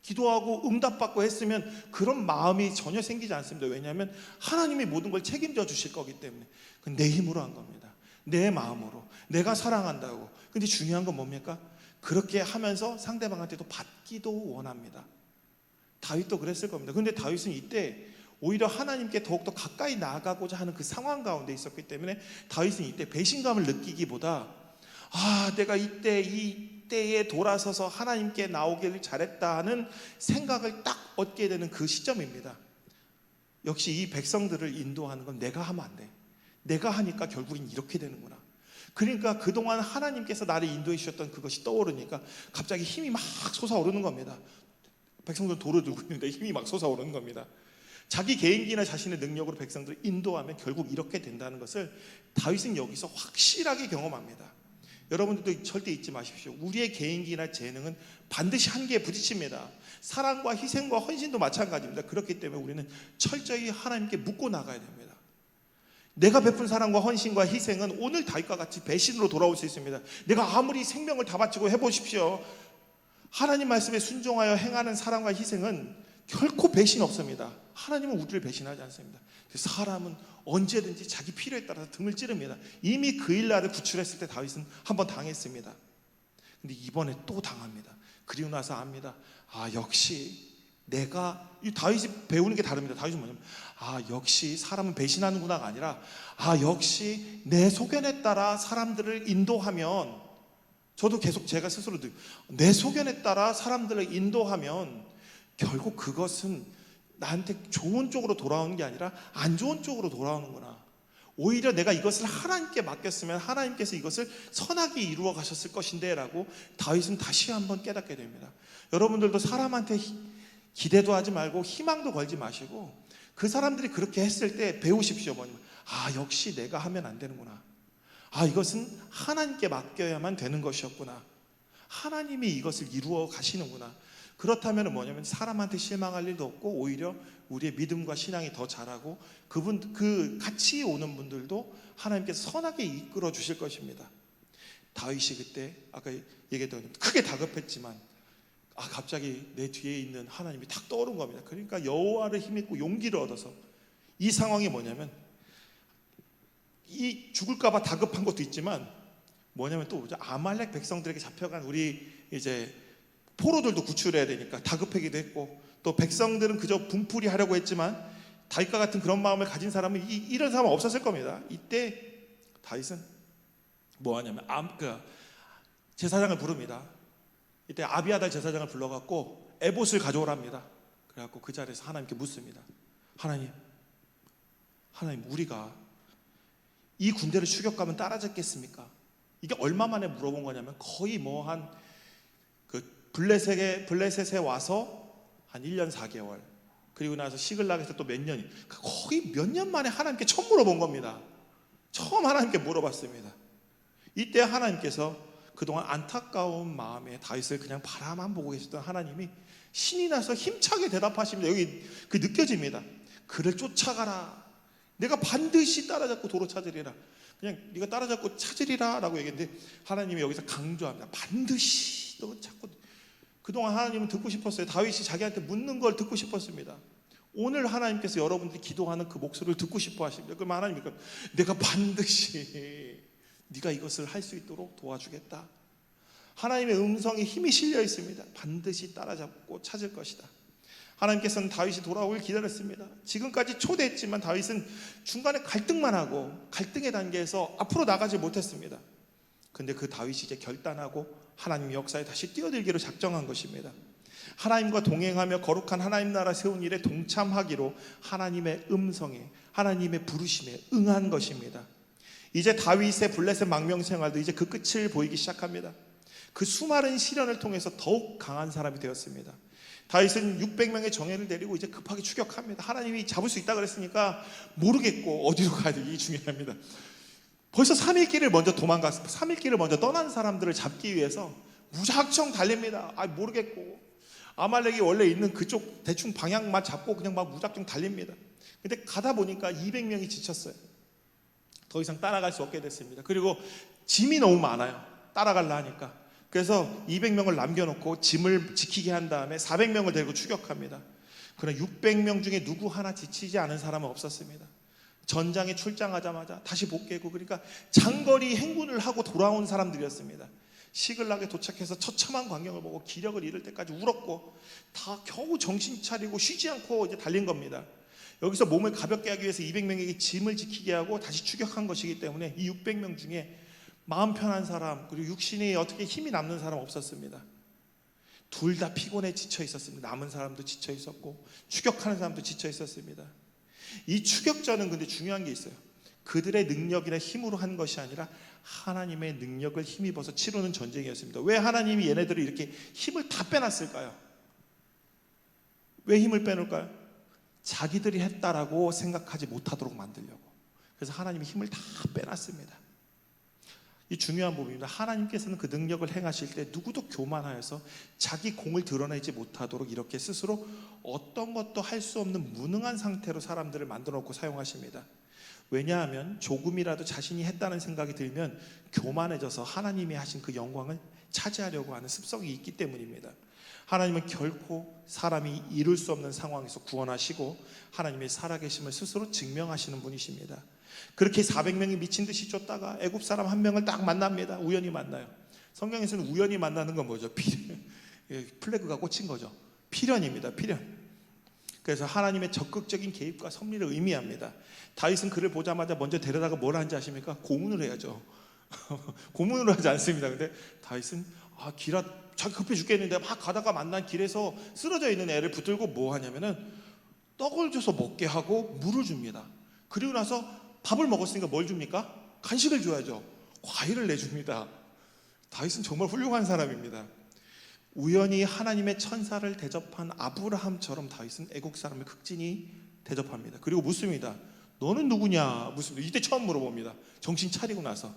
기도하고 응답받고 했으면 그런 마음이 전혀 생기지 않습니다. 왜냐하면 하나님이 모든 걸 책임져 주실 거기 때문에. 그건 내 힘으로 한 겁니다. 내 마음으로. 내가 사랑한다고. 근데 중요한 건 뭡니까? 그렇게 하면서 상대방한테도 받기도 원합니다. 다윗도 그랬을 겁니다. 그런데 다윗은 이때 오히려 하나님께 더욱더 가까이 나아가고자 하는 그 상황 가운데 있었기 때문에 다윗은 이때 배신감을 느끼기보다 내가 이때에 돌아서서 하나님께 나오기를 잘했다 하는 생각을 딱 얻게 되는 그 시점입니다. 역시 이 백성들을 인도하는 건 내가 하면 안 돼. 내가 하니까 결국엔 이렇게 되는구나. 그러니까 그동안 하나님께서 나를 인도해 주셨던 그것이 떠오르니까 갑자기 힘이 막 솟아오르는 겁니다. 백성들은 돌을 들고 있는데 힘이 막 솟아오르는 겁니다. 자기 개인기나 자신의 능력으로 백성들을 인도하면 결국 이렇게 된다는 것을 다윗은 여기서 확실하게 경험합니다. 여러분들도 절대 잊지 마십시오. 우리의 개인기나 재능은 반드시 한계에 부딪힙니다. 사랑과 희생과 헌신도 마찬가지입니다. 그렇기 때문에 우리는 철저히 하나님께 묻고 나가야 됩니다. 내가 베푼 사랑과 헌신과 희생은 오늘 다윗과 같이 배신으로 돌아올 수 있습니다. 내가 아무리 생명을 다 바치고 해보십시오. 하나님 말씀에 순종하여 행하는 사랑과 희생은 결코 배신 없습니다. 하나님은 우리를 배신하지 않습니다. 사람은 언제든지 자기 필요에 따라서 등을 찌릅니다. 이미 그 일날을 구출했을 때 다윗은 한번 당했습니다. 근데 이번에 또 당합니다. 그리고 나서 압니다. 역시 이 다윗이 배우는 게 다릅니다. 다윗은 뭐냐면 역시 사람은 배신하는구나가 아니라 역시 내 소견에 따라 사람들을 인도하면, 저도 계속 제가 스스로 내 소견에 따라 사람들을 인도하면 결국 그것은 나한테 좋은 쪽으로 돌아오는 게 아니라 안 좋은 쪽으로 돌아오는구나. 오히려 내가 이것을 하나님께 맡겼으면 하나님께서 이것을 선하게 이루어 가셨을 것인데 라고 다윗은 다시 한번 깨닫게 됩니다. 여러분들도 사람한테 기대도 하지 말고 희망도 걸지 마시고 그 사람들이 그렇게 했을 때 배우십시오. 뭐냐면 역시 내가 하면 안 되는구나. 이것은 하나님께 맡겨야만 되는 것이었구나. 하나님이 이것을 이루어 가시는구나. 그렇다면 뭐냐면 사람한테 실망할 일도 없고 오히려 우리의 믿음과 신앙이 더 자라고 그 같이 오는 분들도 하나님께서 선하게 이끌어 주실 것입니다. 다윗이 그때 아까 얘기했던 크게 다급했지만 갑자기 내 뒤에 있는 하나님이 탁 떠오른 겁니다. 그러니까 여호와를 힘입고 용기를 얻어서, 이 상황이 뭐냐면 이 죽을까봐 다급한 것도 있지만 뭐냐면 또 아말렉 백성들에게 잡혀간 우리 이제 포로들도 구출해야 되니까 다급하기도 했고, 또 백성들은 그저 분풀이 하려고 했지만 다윗과 같은 그런 마음을 가진 사람은 이런 사람은 없었을 겁니다. 이때 다윗은 뭐 하냐면 제사장을 부릅니다. 이때 아비아달 제사장을 불러갖고 에봇을 가져오랍니다. 그래갖고 그 자리에서 하나님께 묻습니다. 하나님 우리가 이 군대를 추격하면 따라잡겠습니까? 이게 얼마 만에 물어본 거냐면 거의 블레셋에 와서 한 1년 4개월, 그리고 나서 시글락에서 또 몇 년이, 거의 몇 년 만에 하나님께 처음 물어본 겁니다. 처음 하나님께 물어봤습니다. 이때 하나님께서 그동안 안타까운 마음에 다윗을 그냥 바라만 보고 계셨던 하나님이 신이 나서 힘차게 대답하십니다. 여기 느껴집니다. 그를 쫓아가라. 내가 반드시 따라잡고 도로 찾으리라. 그냥 네가 따라잡고 찾으리라 라고 얘기했는데 하나님이 여기서 강조합니다. 반드시 너 찾고 그동안 하나님은 듣고 싶었어요. 다윗이 자기한테 묻는 걸 듣고 싶었습니다. 오늘 하나님께서 여러분들이 기도하는 그 목소리를 듣고 싶어 하십니다. 그럼 하나님이 내가 반드시 네가 이것을 할 수 있도록 도와주겠다. 하나님의 음성에 힘이 실려 있습니다. 반드시 따라잡고 찾을 것이다. 하나님께서는 다윗이 돌아오길 기다렸습니다. 지금까지 초대했지만 다윗은 중간에 갈등만 하고 갈등의 단계에서 앞으로 나가지 못했습니다. 근데 그 다윗이 이제 결단하고 하나님의 역사에 다시 뛰어들기로 작정한 것입니다. 하나님과 동행하며 거룩한 하나님 나라 세운 일에 동참하기로 하나님의 음성에, 하나님의 부르심에 응한 것입니다. 이제 다윗의 블레셋 망명 생활도 이제 그 끝을 보이기 시작합니다. 그 수많은 시련을 통해서 더욱 강한 사람이 되었습니다. 다윗은 600명의 정예를 데리고 이제 급하게 추격합니다. 하나님이 잡을 수 있다 그랬으니까 모르겠고 어디로 가야 되기 중요합니다. 벌써 3일 길을 먼저 도망갔습니다. 3일 길을 먼저 떠난 사람들을 잡기 위해서 무작정 달립니다. 모르겠고 아말렉이 원래 있는 그쪽 대충 방향만 잡고 그냥 막 무작정 달립니다. 근데 가다 보니까 200명이 지쳤어요. 더 이상 따라갈 수 없게 됐습니다. 그리고 짐이 너무 많아요. 따라가려 하니까. 그래서 200명을 남겨놓고 짐을 지키게 한 다음에 400명을 데리고 추격합니다. 그러나 600명 중에 누구 하나 지치지 않은 사람은 없었습니다. 전장에 출장하자마자 다시 복귀하고, 그러니까 장거리 행군을 하고 돌아온 사람들이었습니다. 시글락에 도착해서 처참한 광경을 보고 기력을 잃을 때까지 울었고 다 겨우 정신 차리고 쉬지 않고 이제 달린 겁니다. 여기서 몸을 가볍게 하기 위해서 200명에게 짐을 지키게 하고 다시 추격한 것이기 때문에 이 600명 중에 마음 편한 사람, 그리고 육신이 어떻게 힘이 남는 사람 없었습니다. 둘 다 피곤해 지쳐 있었습니다. 남은 사람도 지쳐 있었고 추격하는 사람도 지쳐 있었습니다. 이 추격전은 근데 중요한 게 있어요. 그들의 능력이나 힘으로 한 것이 아니라 하나님의 능력을 힘입어서 치르는 전쟁이었습니다. 왜 하나님이 얘네들을 이렇게 힘을 다 빼놨을까요? 왜 힘을 빼놓을까요? 자기들이 했다라고 생각하지 못하도록 만들려고. 그래서 하나님이 힘을 다 빼놨습니다. 이 중요한 부분입니다. 하나님께서는 그 능력을 행하실 때 누구도 교만하여서 자기 공을 드러내지 못하도록 이렇게 스스로 어떤 것도 할 수 없는 무능한 상태로 사람들을 만들어 놓고 사용하십니다. 왜냐하면 조금이라도 자신이 했다는 생각이 들면 교만해져서 하나님이 하신 그 영광을 차지하려고 하는 습성이 있기 때문입니다. 하나님은 결코 사람이 이룰 수 없는 상황에서 구원하시고 하나님의 살아계심을 스스로 증명하시는 분이십니다. 그렇게 400명이 미친 듯이 쫓다가 애굽 사람 한 명을 딱 만납니다. 우연히 만나요. 성경에서는 우연히 만나는 건 뭐죠? 플래그가 꽂힌 거죠. 필연입니다. 필연. 그래서 하나님의 적극적인 개입과 섭리를 의미합니다. 다윗은 그를 보자마자 먼저 데려다가 뭘 하는지 아십니까? 고문을 해야죠. 고문을 하지 않습니다. 근데 다윗은 자기 급해 죽겠는데 막 가다가 만난 길에서 쓰러져 있는 애를 붙들고 뭐 하냐면은 떡을 줘서 먹게 하고 물을 줍니다. 그리고 나서 밥을 먹었으니까 뭘 줍니까? 간식을 줘야죠. 과일을 내줍니다. 다윗은 정말 훌륭한 사람입니다. 우연히 하나님의 천사를 대접한 아브라함처럼 다윗은 애국 사람을 극진히 대접합니다. 그리고 묻습니다. 너는 누구냐? 묻습니다. 이때 처음 물어봅니다. 정신 차리고 나서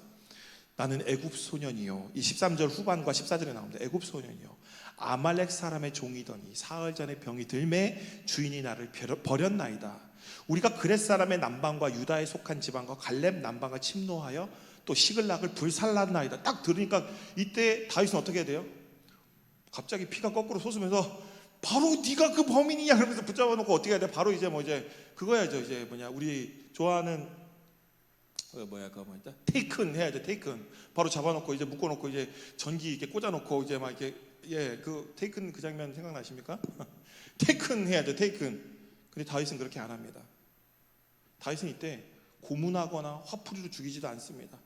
나는 애굽 소년이요. 이 13절 후반과 14절에 나옵니다. 애굽 소년이요. 아말렉 사람의 종이더니 사흘 전에 병이 들매 주인이 나를 버렸나이다. 우리가 그렛 사람의 남방과 유다에 속한 지방과 갈렙 남방을 침노하여 또 시글락을 불살랐나이다. 딱 들으니까 이때 다윗은 어떻게 해야 돼요? 갑자기 피가 거꾸로 솟으면서 바로 네가 그 범인이냐 그러면서 붙잡아 놓고 어떻게 해야 돼? 바로 이제 그거야죠. 이제 우리 좋아하는 테이큰 해야죠. 테이큰 바로 잡아놓고 이제 묶어놓고 이제 전기 이렇게 꽂아놓고 이제 막 이렇게 그 테이큰 그 장면 생각나십니까? 테이큰 해야죠. 테이큰. 근데 다윗은 그렇게 안 합니다. 다윗은 이때 고문하거나 화풀이로 죽이지도 않습니다.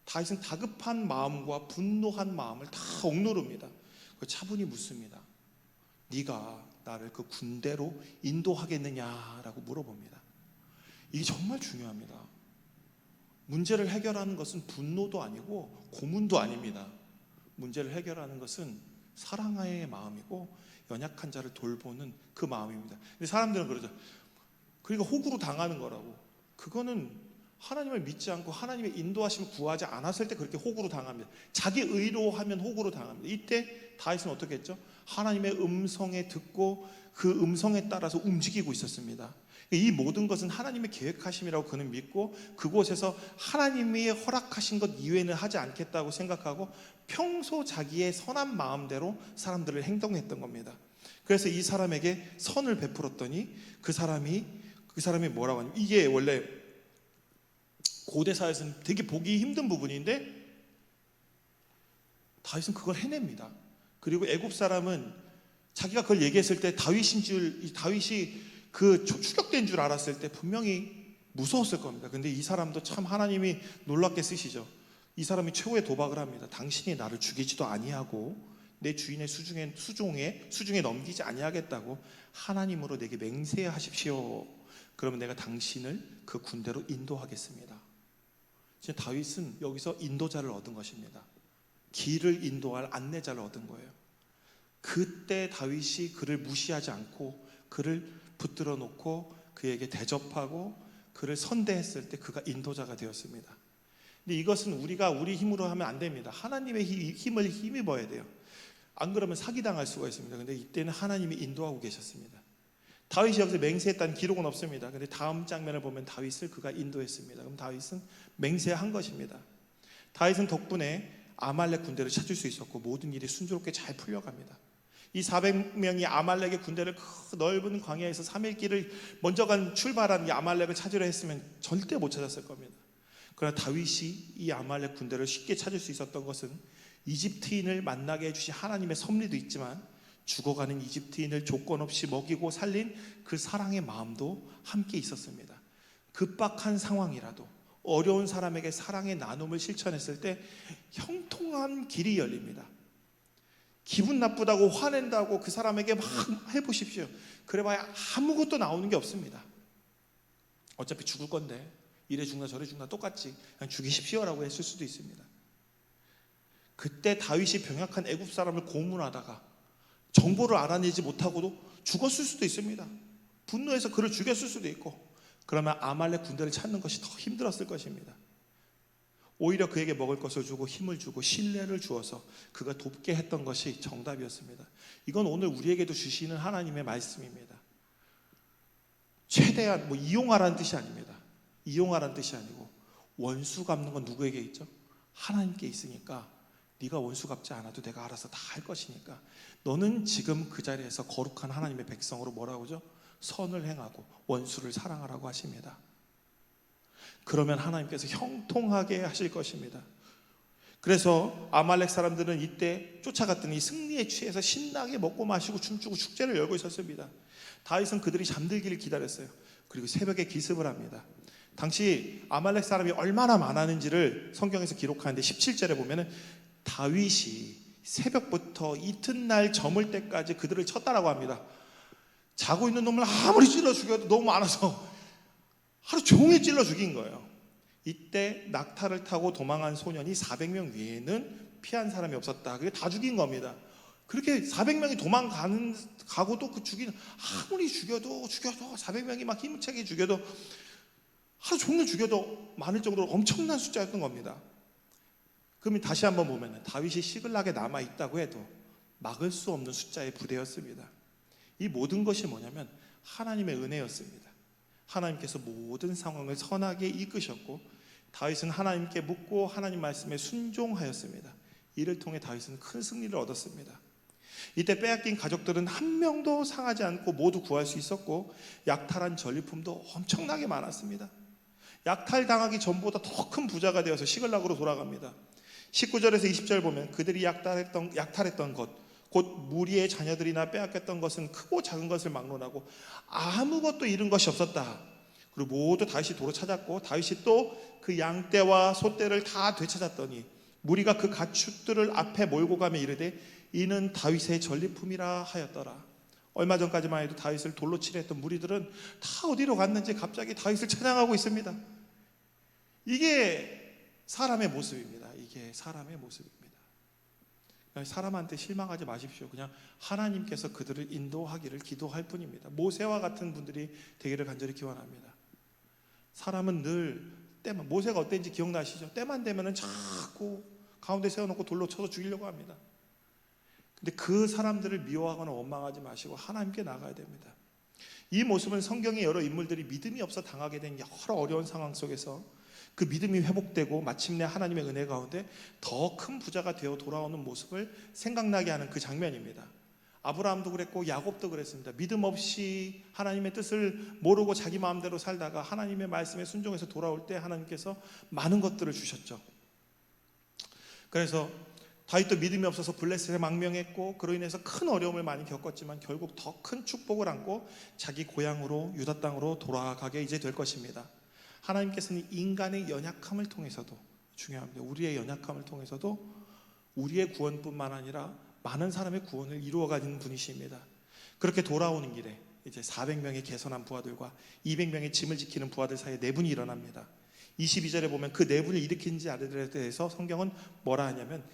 다윗은 다급한 마음과 분노한 마음을 다 억누릅니다. 차분히 묻습니다. 네가 나를 그 군대로 인도하겠느냐라고 물어봅니다. 이게 정말 중요합니다. 문제를 해결하는 것은 분노도 아니고 고문도 아닙니다. 문제를 해결하는 것은 사랑의 마음이고 연약한 자를 돌보는 그 마음입니다. 근데 사람들은 그러죠. 그러니까 호구로 당하는 거라고. 그거는 하나님을 믿지 않고 하나님의 인도하심을 구하지 않았을 때 그렇게 호구로 당합니다. 자기 의로 하면 호구로 당합니다. 이때 다윗은 어떻게 했죠? 하나님의 음성에 듣고 그 음성에 따라서 움직이고 있었습니다. 이 모든 것은 하나님의 계획하심이라고 그는 믿고 그곳에서 하나님이 허락하신 것 이외에는 하지 않겠다고 생각하고 평소 자기의 선한 마음대로 사람들을 행동했던 겁니다. 그래서 이 사람에게 선을 베풀었더니 그 사람이 뭐라고 하냐면, 이게 원래 고대 사회에서는 되게 보기 힘든 부분인데 다윗은 그걸 해냅니다. 그리고 애굽 사람은 자기가 그걸 얘기했을 때 다윗이 그 추격된 줄 알았을 때 분명히 무서웠을 겁니다. 근데 이 사람도 참 하나님이 놀랍게 쓰시죠. 이 사람이 최후의 도박을 합니다. 당신이 나를 죽이지도 아니하고 내 주인의 수중에 넘기지 아니하겠다고 하나님으로 내게 맹세하십시오. 그러면 내가 당신을 그 군대로 인도하겠습니다. 지금 다윗은 여기서 인도자를 얻은 것입니다. 길을 인도할 안내자를 얻은 거예요. 그때 다윗이 그를 무시하지 않고 그를 붙들어 놓고 그에게 대접하고 그를 선대했을 때 그가 인도자가 되었습니다. 근데 이것은 우리가 우리 힘으로 하면 안 됩니다. 하나님의 힘을 힘입어야 돼요. 안 그러면 사기당할 수가 있습니다. 근데 이때는 하나님이 인도하고 계셨습니다. 다윗이 여기서 맹세했다는 기록은 없습니다. 근데 다음 장면을 보면 다윗을 그가 인도했습니다. 그럼 다윗은 맹세한 것입니다. 다윗은 덕분에 아말렉 군대를 찾을 수 있었고 모든 일이 순조롭게 잘 풀려갑니다. 이 400명이 아말렉의 군대를 그 넓은 광야에서 3일 길을 먼저 출발한 이 아말렉을 찾으려 했으면 절대 못 찾았을 겁니다. 그러나 다윗이 이 아말렉 군대를 쉽게 찾을 수 있었던 것은 이집트인을 만나게 해주신 하나님의 섭리도 있지만 죽어가는 이집트인을 조건 없이 먹이고 살린 그 사랑의 마음도 함께 있었습니다. 급박한 상황이라도 어려운 사람에게 사랑의 나눔을 실천했을 때 형통한 길이 열립니다. 기분 나쁘다고 화낸다고 그 사람에게 막 해보십시오. 그래봐야 아무것도 나오는 게 없습니다. 어차피 죽을 건데 이래 죽나 저래 죽나 똑같지, 그냥 죽이십시오라고 했을 수도 있습니다. 그때 다윗이 병약한 애굽 사람을 고문하다가 정보를 알아내지 못하고도 죽었을 수도 있습니다. 분노해서 그를 죽였을 수도 있고, 그러면 아말렉 군대를 찾는 것이 더 힘들었을 것입니다. 오히려 그에게 먹을 것을 주고 힘을 주고 신뢰를 주어서 그가 돕게 했던 것이 정답이었습니다. 이건 오늘 우리에게도 주시는 하나님의 말씀입니다. 최대한 이용하라는 뜻이 아닙니다. 이용하라는 뜻이 아니고, 원수 갚는 건 누구에게 있죠? 하나님께 있으니까 네가 원수 갚지 않아도 내가 알아서 다 할 것이니까 너는 지금 그 자리에서 거룩한 하나님의 백성으로 뭐라고 하죠? 선을 행하고 원수를 사랑하라고 하십니다. 그러면 하나님께서 형통하게 하실 것입니다. 그래서 아말렉 사람들은 이때 쫓아갔더니 승리에 취해서 신나게 먹고 마시고 춤추고 축제를 열고 있었습니다. 다윗은 그들이 잠들기를 기다렸어요. 그리고 새벽에 기습을 합니다. 당시 아말렉 사람이 얼마나 많았는지를 성경에서 기록하는데 17절에 보면은 다윗이 새벽부터 이튿날 저물 때까지 그들을 쳤다라고 합니다. 자고 있는 놈을 아무리 찔러 죽여도 너무 많아서 하루 종일 찔러 죽인 거예요. 이때 낙타를 타고 도망한 소년이 400명 외에는 피한 사람이 없었다. 그게 다 죽인 겁니다. 그렇게 400명이 가고도 그 아무리 죽여도 400명이 막 힘차게 죽여도 하루 종일 죽여도 많을 정도로 엄청난 숫자였던 겁니다. 그러면 다시 한번 보면 다윗이 시글락에 남아있다고 해도 막을 수 없는 숫자의 부대였습니다. 이 모든 것이 뭐냐면 하나님의 은혜였습니다. 하나님께서 모든 상황을 선하게 이끄셨고 다윗은 하나님께 묻고 하나님 말씀에 순종하였습니다. 이를 통해 다윗은 큰 승리를 얻었습니다. 이때 빼앗긴 가족들은 한 명도 상하지 않고 모두 구할 수 있었고 약탈한 전리품도 엄청나게 많았습니다. 약탈당하기 전보다 더 큰 부자가 되어서 시글락으로 돌아갑니다. 19절에서 20절 보면 그들이 약탈했던 것, 곧 무리의 자녀들이나 빼앗겼던 것은 크고 작은 것을 막론하고 아무것도 잃은 것이 없었다. 그리고 모두 다윗이 도로 찾았고 다윗이 또 그 양떼와 소떼를 다 되찾았더니 무리가 그 가축들을 앞에 몰고 가며 이르되 이는 다윗의 전리품이라 하였더라. 얼마 전까지만 해도 다윗을 돌로 치려 했던 무리들은 다 어디로 갔는지 갑자기 다윗을 찬양하고 있습니다. 이게 사람의 모습입니다. 이게 사람의 모습입니다. 사람한테 실망하지 마십시오. 그냥 하나님께서 그들을 인도하기를 기도할 뿐입니다. 모세와 같은 분들이 되기를 간절히 기원합니다. 사람은 늘 때만, 모세가 어땠는지 기억나시죠? 때만 되면은 자꾸 가운데 세워놓고 돌로 쳐서 죽이려고 합니다. 근데 그 사람들을 미워하거나 원망하지 마시고 하나님께 나가야 됩니다. 이 모습은 성경의 여러 인물들이 믿음이 없어 당하게 된 여러 어려운 상황 속에서 그 믿음이 회복되고 마침내 하나님의 은혜 가운데 더 큰 부자가 되어 돌아오는 모습을 생각나게 하는 그 장면입니다. 아브라함도 그랬고 야곱도 그랬습니다. 믿음 없이 하나님의 뜻을 모르고 자기 마음대로 살다가 하나님의 말씀에 순종해서 돌아올 때 하나님께서 많은 것들을 주셨죠. 그래서 다윗도 믿음이 없어서 블레셋에 망명했고 그로 인해서 큰 어려움을 많이 겪었지만 결국 더 큰 축복을 안고 자기 고향으로 유다 땅으로 돌아가게 이제 될 것입니다. 하나님께서는 인간의 연약함을 통해서도, 중요합니다, 우리의 연약함을 통해서도 우리의 구원뿐만 아니라 많은 사람의 구원을 이루어가는 분이십니다. 그렇게 돌아오는 길에 이제 400명의 개선한 부하들과 200명의 짐을 지키는 부하들 사이에 네 분이 일어납니다. 22절에 보면 그 네 분을 일으킨 자들에 대해서 성경은 뭐라 하냐면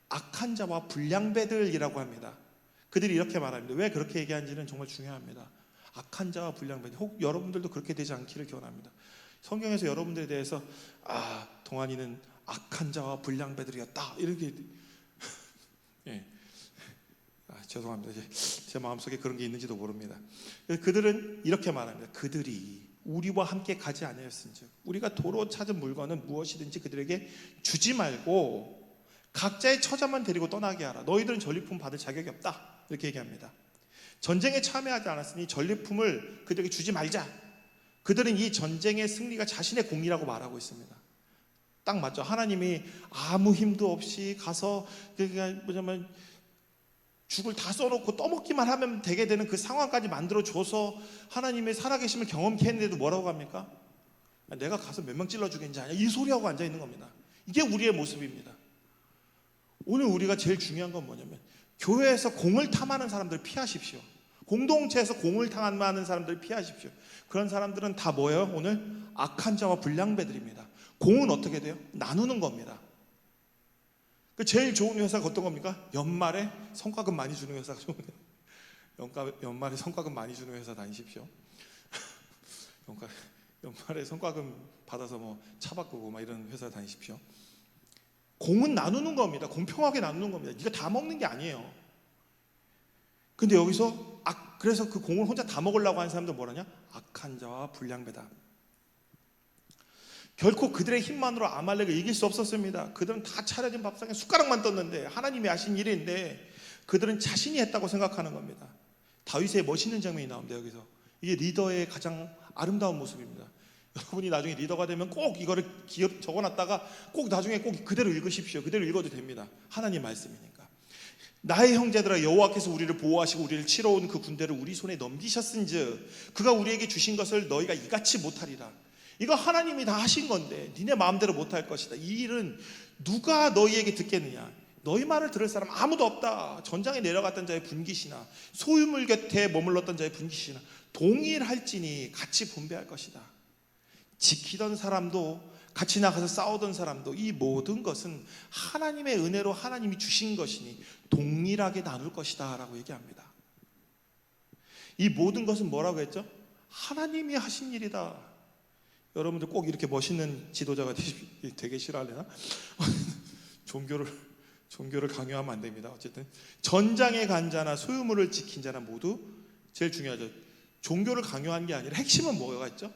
악한 자와 불량배들이라고 합니다. 그들이 이렇게 말합니다. 왜 그렇게 얘기하는지는 정말 중요합니다. 악한 자와 불량배들, 혹 여러분들도 그렇게 되지 않기를 기원합니다. 성경에서 여러분들에 대해서 동환이는 악한 자와 불량배들이었다 이렇게 예. 죄송합니다. 제 마음속에 그런 게 있는지도 모릅니다. 그들은 이렇게 말합니다. 그들이 우리와 함께 가지 아니하였은즉 우리가 도로 찾은 물건은 무엇이든지 그들에게 주지 말고 각자의 처자만 데리고 떠나게 하라. 너희들은 전리품 받을 자격이 없다. 이렇게 얘기합니다. 전쟁에 참여하지 않았으니 전리품을 그들에게 주지 말자. 그들은 이 전쟁의 승리가 자신의 공이라고 말하고 있습니다. 딱 맞죠. 하나님이 아무 힘도 없이 가서 뭐냐면 죽을 다 써놓고 떠먹기만 하면 되게 되는 그 상황까지 만들어줘서 하나님의 살아계심을 경험케 했는데도 뭐라고 합니까? 내가 가서 몇 명 찔러 주겠는지 아냐, 이 소리하고 앉아있는 겁니다. 이게 우리의 모습입니다. 오늘 우리가 제일 중요한 건 뭐냐면 교회에서 공을 탐하는 사람들 피하십시오. 공동체에서 공을 탐하는 사람들 피하십시오. 그런 사람들은 다 뭐예요? 오늘 악한 자와 불량배들입니다. 공은 어떻게 돼요? 나누는 겁니다. 제일 좋은 회사가 어떤 겁니까? 연말에 성과금 많이 주는 회사가 좋은 거예요. 연말에 성과금 많이 주는 회사 다니십시오. 연말에 성과금 받아서 뭐 차 바꾸고 막 이런 회사 다니십시오. 공은 나누는 겁니다. 공평하게 나누는 겁니다. 네가 다 먹는 게 아니에요. 근데 여기서 그래서 그 공을 혼자 다 먹으려고 하는 사람들 뭐라냐? 악한 자와 불량배다. 결코 그들의 힘만으로 아말렉을 이길 수 없었습니다. 그들은 다 차려진 밥상에 숟가락만 떴는데 하나님이 하신 일인데 그들은 자신이 했다고 생각하는 겁니다. 다윗의 멋있는 장면이 나옵니다. 여기서 이게 리더의 가장 아름다운 모습입니다. 여러분이 나중에 리더가 되면 꼭 이거를 적어놨다가 꼭 나중에 꼭 그대로 읽으십시오. 그대로 읽어도 됩니다. 하나님 말씀이니까. 나의 형제들아 여호와께서 우리를 보호하시고 우리를 치러 온 그 군대를 우리 손에 넘기셨은즉 그가 우리에게 주신 것을 너희가 이같이 못하리라. 이거 하나님이 다 하신 건데 니네 마음대로 못할 것이다. 이 일은 누가 너희에게 듣겠느냐? 너희 말을 들을 사람 아무도 없다. 전장에 내려갔던 자의 분깃이나 소유물 곁에 머물렀던 자의 분깃이나 동일할지니 같이 분배할 것이다. 지키던 사람도 같이 나가서 싸우던 사람도 이 모든 것은 하나님의 은혜로 하나님이 주신 것이니 동일하게 나눌 것이다 라고 얘기합니다. 이 모든 것은 뭐라고 했죠? 하나님이 하신 일이다. 여러분들 꼭 이렇게 멋있는 지도자가 되게 싫어하려나? 종교를 강요하면 안 됩니다. 어쨌든 전장에 간 자나 소유물을 지킨 자나 모두 제일 중요하죠. 종교를 강요한 게 아니라 핵심은 뭐가 있죠?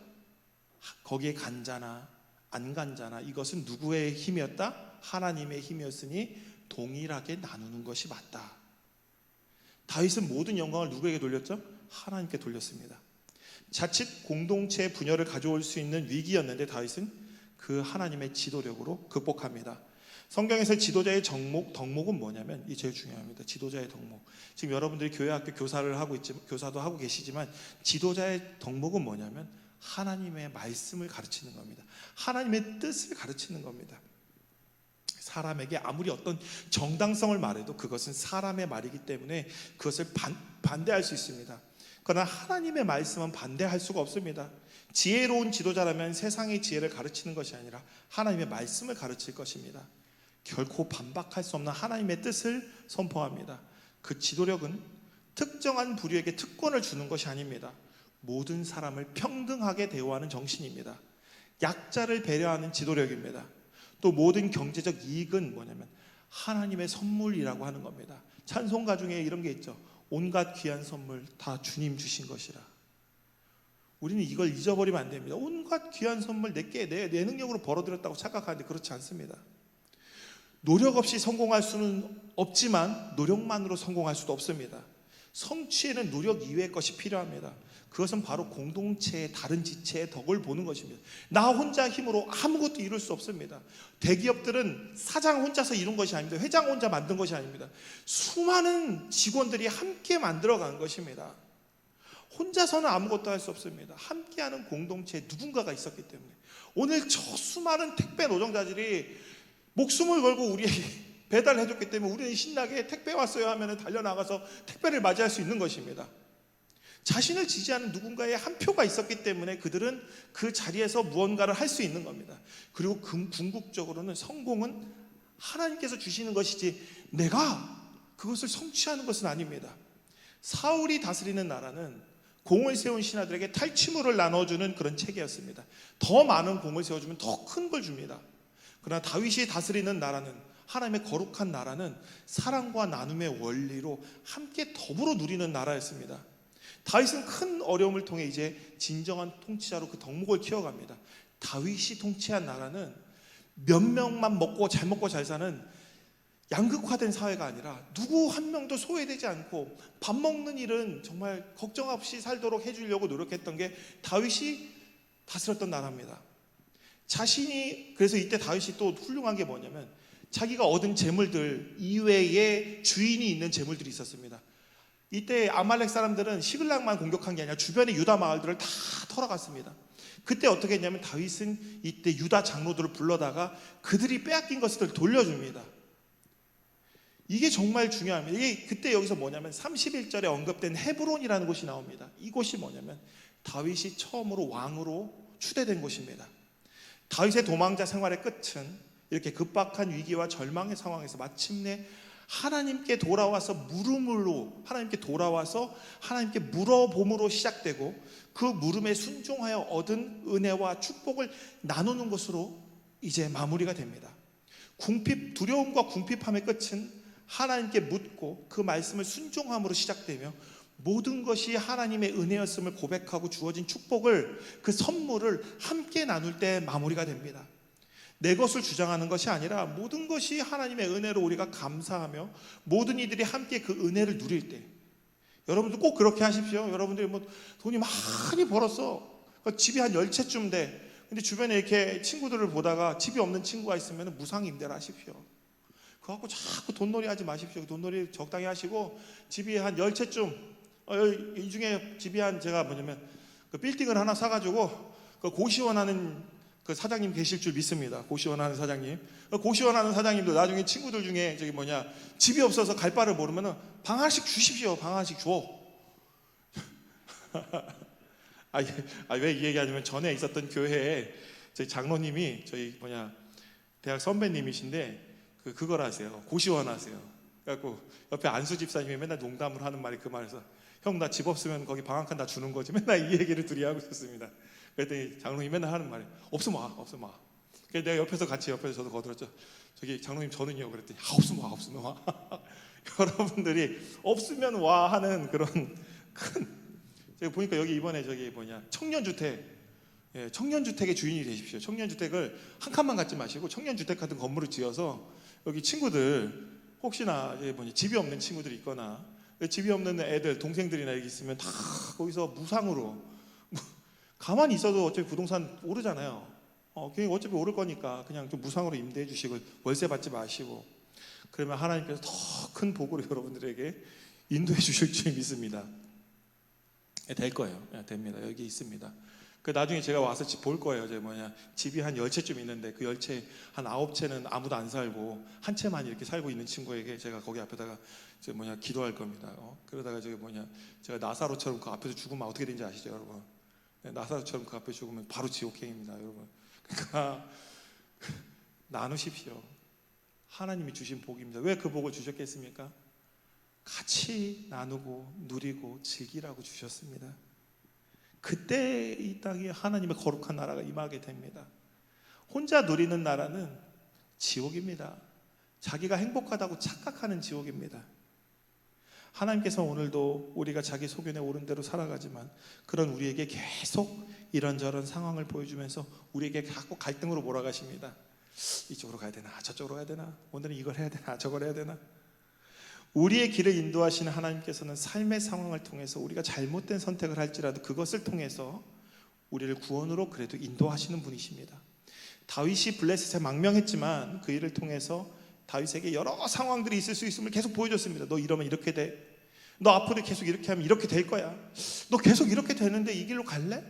거기에 간 자나 안 간 자나 이것은 누구의 힘이었다? 하나님의 힘이었으니 동일하게 나누는 것이 맞다. 다윗은 모든 영광을 누구에게 돌렸죠? 하나님께 돌렸습니다. 자칫 공동체의 분열을 가져올 수 있는 위기였는데 다윗은 그 하나님의 지도력으로 극복합니다. 성경에서 지도자의 덕목은 뭐냐면 이 제일 중요합니다. 지도자의 덕목. 지금 여러분들이 교회학교 교사도 하고 계시지만 지도자의 덕목은 뭐냐면 하나님의 말씀을 가르치는 겁니다. 하나님의 뜻을 가르치는 겁니다. 사람에게 아무리 어떤 정당성을 말해도 그것은 사람의 말이기 때문에 그것을 반대할 수 있습니다. 그러나 하나님의 말씀은 반대할 수가 없습니다. 지혜로운 지도자라면 세상의 지혜를 가르치는 것이 아니라 하나님의 말씀을 가르칠 것입니다. 결코 반박할 수 없는 하나님의 뜻을 선포합니다. 그 지도력은 특정한 부류에게 특권을 주는 것이 아닙니다. 모든 사람을 평등하게 대우하는 정신입니다. 약자를 배려하는 지도력입니다. 또 모든 경제적 이익은 뭐냐면 하나님의 선물이라고 하는 겁니다. 찬송가 중에 이런 게 있죠. 온갖 귀한 선물 다 주님 주신 것이라. 우리는 이걸 잊어버리면 안 됩니다. 온갖 귀한 선물 내게 내 능력으로 벌어들였다고 착각하는데 그렇지 않습니다. 노력 없이 성공할 수는 없지만 노력만으로 성공할 수도 없습니다. 성취에는 노력 이외의 것이 필요합니다. 그것은 바로 공동체의 다른 지체의 덕을 보는 것입니다. 나 혼자 힘으로 아무것도 이룰 수 없습니다. 대기업들은 사장 혼자서 이룬 것이 아닙니다. 회장 혼자 만든 것이 아닙니다. 수많은 직원들이 함께 만들어간 것입니다. 혼자서는 아무것도 할 수 없습니다. 함께하는 공동체에 누군가가 있었기 때문에 오늘 저 수많은 택배 노동자들이 목숨을 걸고 우리에게 배달해줬기 때문에 우리는 신나게 택배 왔어요 하면 달려나가서 택배를 맞이할 수 있는 것입니다. 자신을 지지하는 누군가의 한 표가 있었기 때문에 그들은 그 자리에서 무언가를 할 수 있는 겁니다. 그리고 궁극적으로는 성공은 하나님께서 주시는 것이지 내가 그것을 성취하는 것은 아닙니다. 사울이 다스리는 나라는 공을 세운 신하들에게 탈취물을 나눠주는 그런 체계였습니다. 더 많은 공을 세워주면 더 큰 걸 줍니다. 그러나 다윗이 다스리는 나라는, 하나님의 거룩한 나라는 사랑과 나눔의 원리로 함께 더불어 누리는 나라였습니다. 다윗은 큰 어려움을 통해 이제 진정한 통치자로 그 덕목을 키워갑니다. 다윗이 통치한 나라는 몇 명만 먹고 잘 사는 양극화된 사회가 아니라 누구 한 명도 소외되지 않고 밥 먹는 일은 정말 걱정 없이 살도록 해주려고 노력했던 게 다윗이 다스렸던 나라입니다. 그래서 이때 다윗이 또 훌륭한 게 뭐냐면 자기가 얻은 재물들 이외에 주인이 있는 재물들이 있었습니다. 이때 아말렉 사람들은 시글락만 공격한 게 아니라 주변의 유다 마을들을 다 털어갔습니다. 그때 어떻게 했냐면 다윗은 이때 유다 장로들을 불러다가 그들이 빼앗긴 것을 돌려줍니다. 이게 정말 중요합니다. 이게 그때 여기서 뭐냐면 31절에 언급된 헤브론이라는 곳이 나옵니다. 이곳이 뭐냐면 다윗이 처음으로 왕으로 추대된 곳입니다. 다윗의 도망자 생활의 끝은 이렇게 급박한 위기와 절망의 상황에서 마침내 하나님께 돌아와서 하나님께 물어봄으로 시작되고 그 물음에 순종하여 얻은 은혜와 축복을 나누는 것으로 이제 마무리가 됩니다. 두려움과 궁핍함의 끝은 하나님께 묻고 그 말씀을 순종함으로 시작되며 모든 것이 하나님의 은혜였음을 고백하고 주어진 축복을, 그 선물을 함께 나눌 때 마무리가 됩니다. 내 것을 주장하는 것이 아니라 모든 것이 하나님의 은혜로 우리가 감사하며 모든 이들이 함께 그 은혜를 누릴 때, 여러분들 꼭 그렇게 하십시오. 여러분들이 돈이 많이 벌었어, 집이 한 10채쯤 돼. 근데 주변에 이렇게 친구들을 보다가 집이 없는 친구가 있으면 무상 임대를 하십시오. 그거 갖고 자꾸 돈놀이 하지 마십시오. 돈놀이 적당히 하시고 집이 한 10채쯤, 이 중에 집이 제가 그 빌딩을 하나 사가지고 그 고시원하는 그 사장님 계실 줄 믿습니다. 고시원하는 사장님. 고시원하는 사장님도 나중에 친구들 중에 집이 없어서 갈 바를 모르면 방 하나씩 주십시오. 방 하나씩 줘. 왜 이 얘기하냐면 전에 있었던 교회에 저희 장로님이 대학 선배님이신데 그걸 하세요. 고시원 하세요. 그래갖고 옆에 안수 집사님이 맨날 농담을 하는 말이 그 말에서 형 나 집 없으면 거기 방 한 칸 다 주는 거지. 맨날 이 얘기를 둘이 하고 있었습니다. 그랬더니 장로님이 맨날 하는 말이 없으면 와. 그래서 내가 옆에서 저도 거들었죠. 저기 장로님 저는요. 그랬더니 없으면 와. 여러분들이 없으면 와 하는 그런 제가 보니까 여기 이번에 청년주택의 주인이 되십시오. 청년주택을 한 칸만 갖지 마시고 청년주택 같은 건물을 지어서 여기 친구들 혹시나 집이 없는 친구들이 있거나 집이 없는 애들, 동생들이나 여기 있으면 다 거기서 무상으로 가만히 있어도 어차피 부동산 오르잖아요. 어차피 오를 거니까 그냥 좀 무상으로 임대해 주시고 월세 받지 마시고 그러면 하나님께서 더 큰 복으로 여러분들에게 인도해 주실 줄 믿습니다. 될 거예요. 됩니다. 여기 있습니다. 나중에 제가 와서 집 볼 거예요. 집이 한 10채쯤 있는데 그 10채 한 9채는 아무도 안 살고 한 채만 이렇게 살고 있는 친구에게 제가 거기 앞에다가 기도할 겁니다. 그러다가 제가 나사로처럼 그 앞에서 죽으면 어떻게 되는지 아시죠, 여러분? 나사로처럼 그 앞에 죽으면 바로 지옥행입니다, 여러분. 그러니까 나누십시오. 하나님이 주신 복입니다. 왜 그 복을 주셨겠습니까? 같이 나누고 누리고 즐기라고 주셨습니다. 그때 이 땅에 하나님의 거룩한 나라가 임하게 됩니다. 혼자 누리는 나라는 지옥입니다. 자기가 행복하다고 착각하는 지옥입니다. 하나님께서 오늘도 우리가 자기 소견에 옳은 대로 살아가지만 그런 우리에게 계속 이런저런 상황을 보여주면서 우리에게 자꾸 갈등으로 몰아가십니다. 이쪽으로 가야 되나 저쪽으로 가야 되나, 오늘은 이걸 해야 되나 저걸 해야 되나. 우리의 길을 인도하시는 하나님께서는 삶의 상황을 통해서 우리가 잘못된 선택을 할지라도 그것을 통해서 우리를 구원으로 그래도 인도하시는 분이십니다. 다윗이 블레셋에 망명했지만 그 일을 통해서 다윗에게 여러 상황들이 있을 수 있음을 계속 보여줬습니다. 너 이러면 이렇게 돼. 너 앞으로 계속 이렇게 하면 이렇게 될 거야. 너 계속 이렇게 되는데 이 길로 갈래?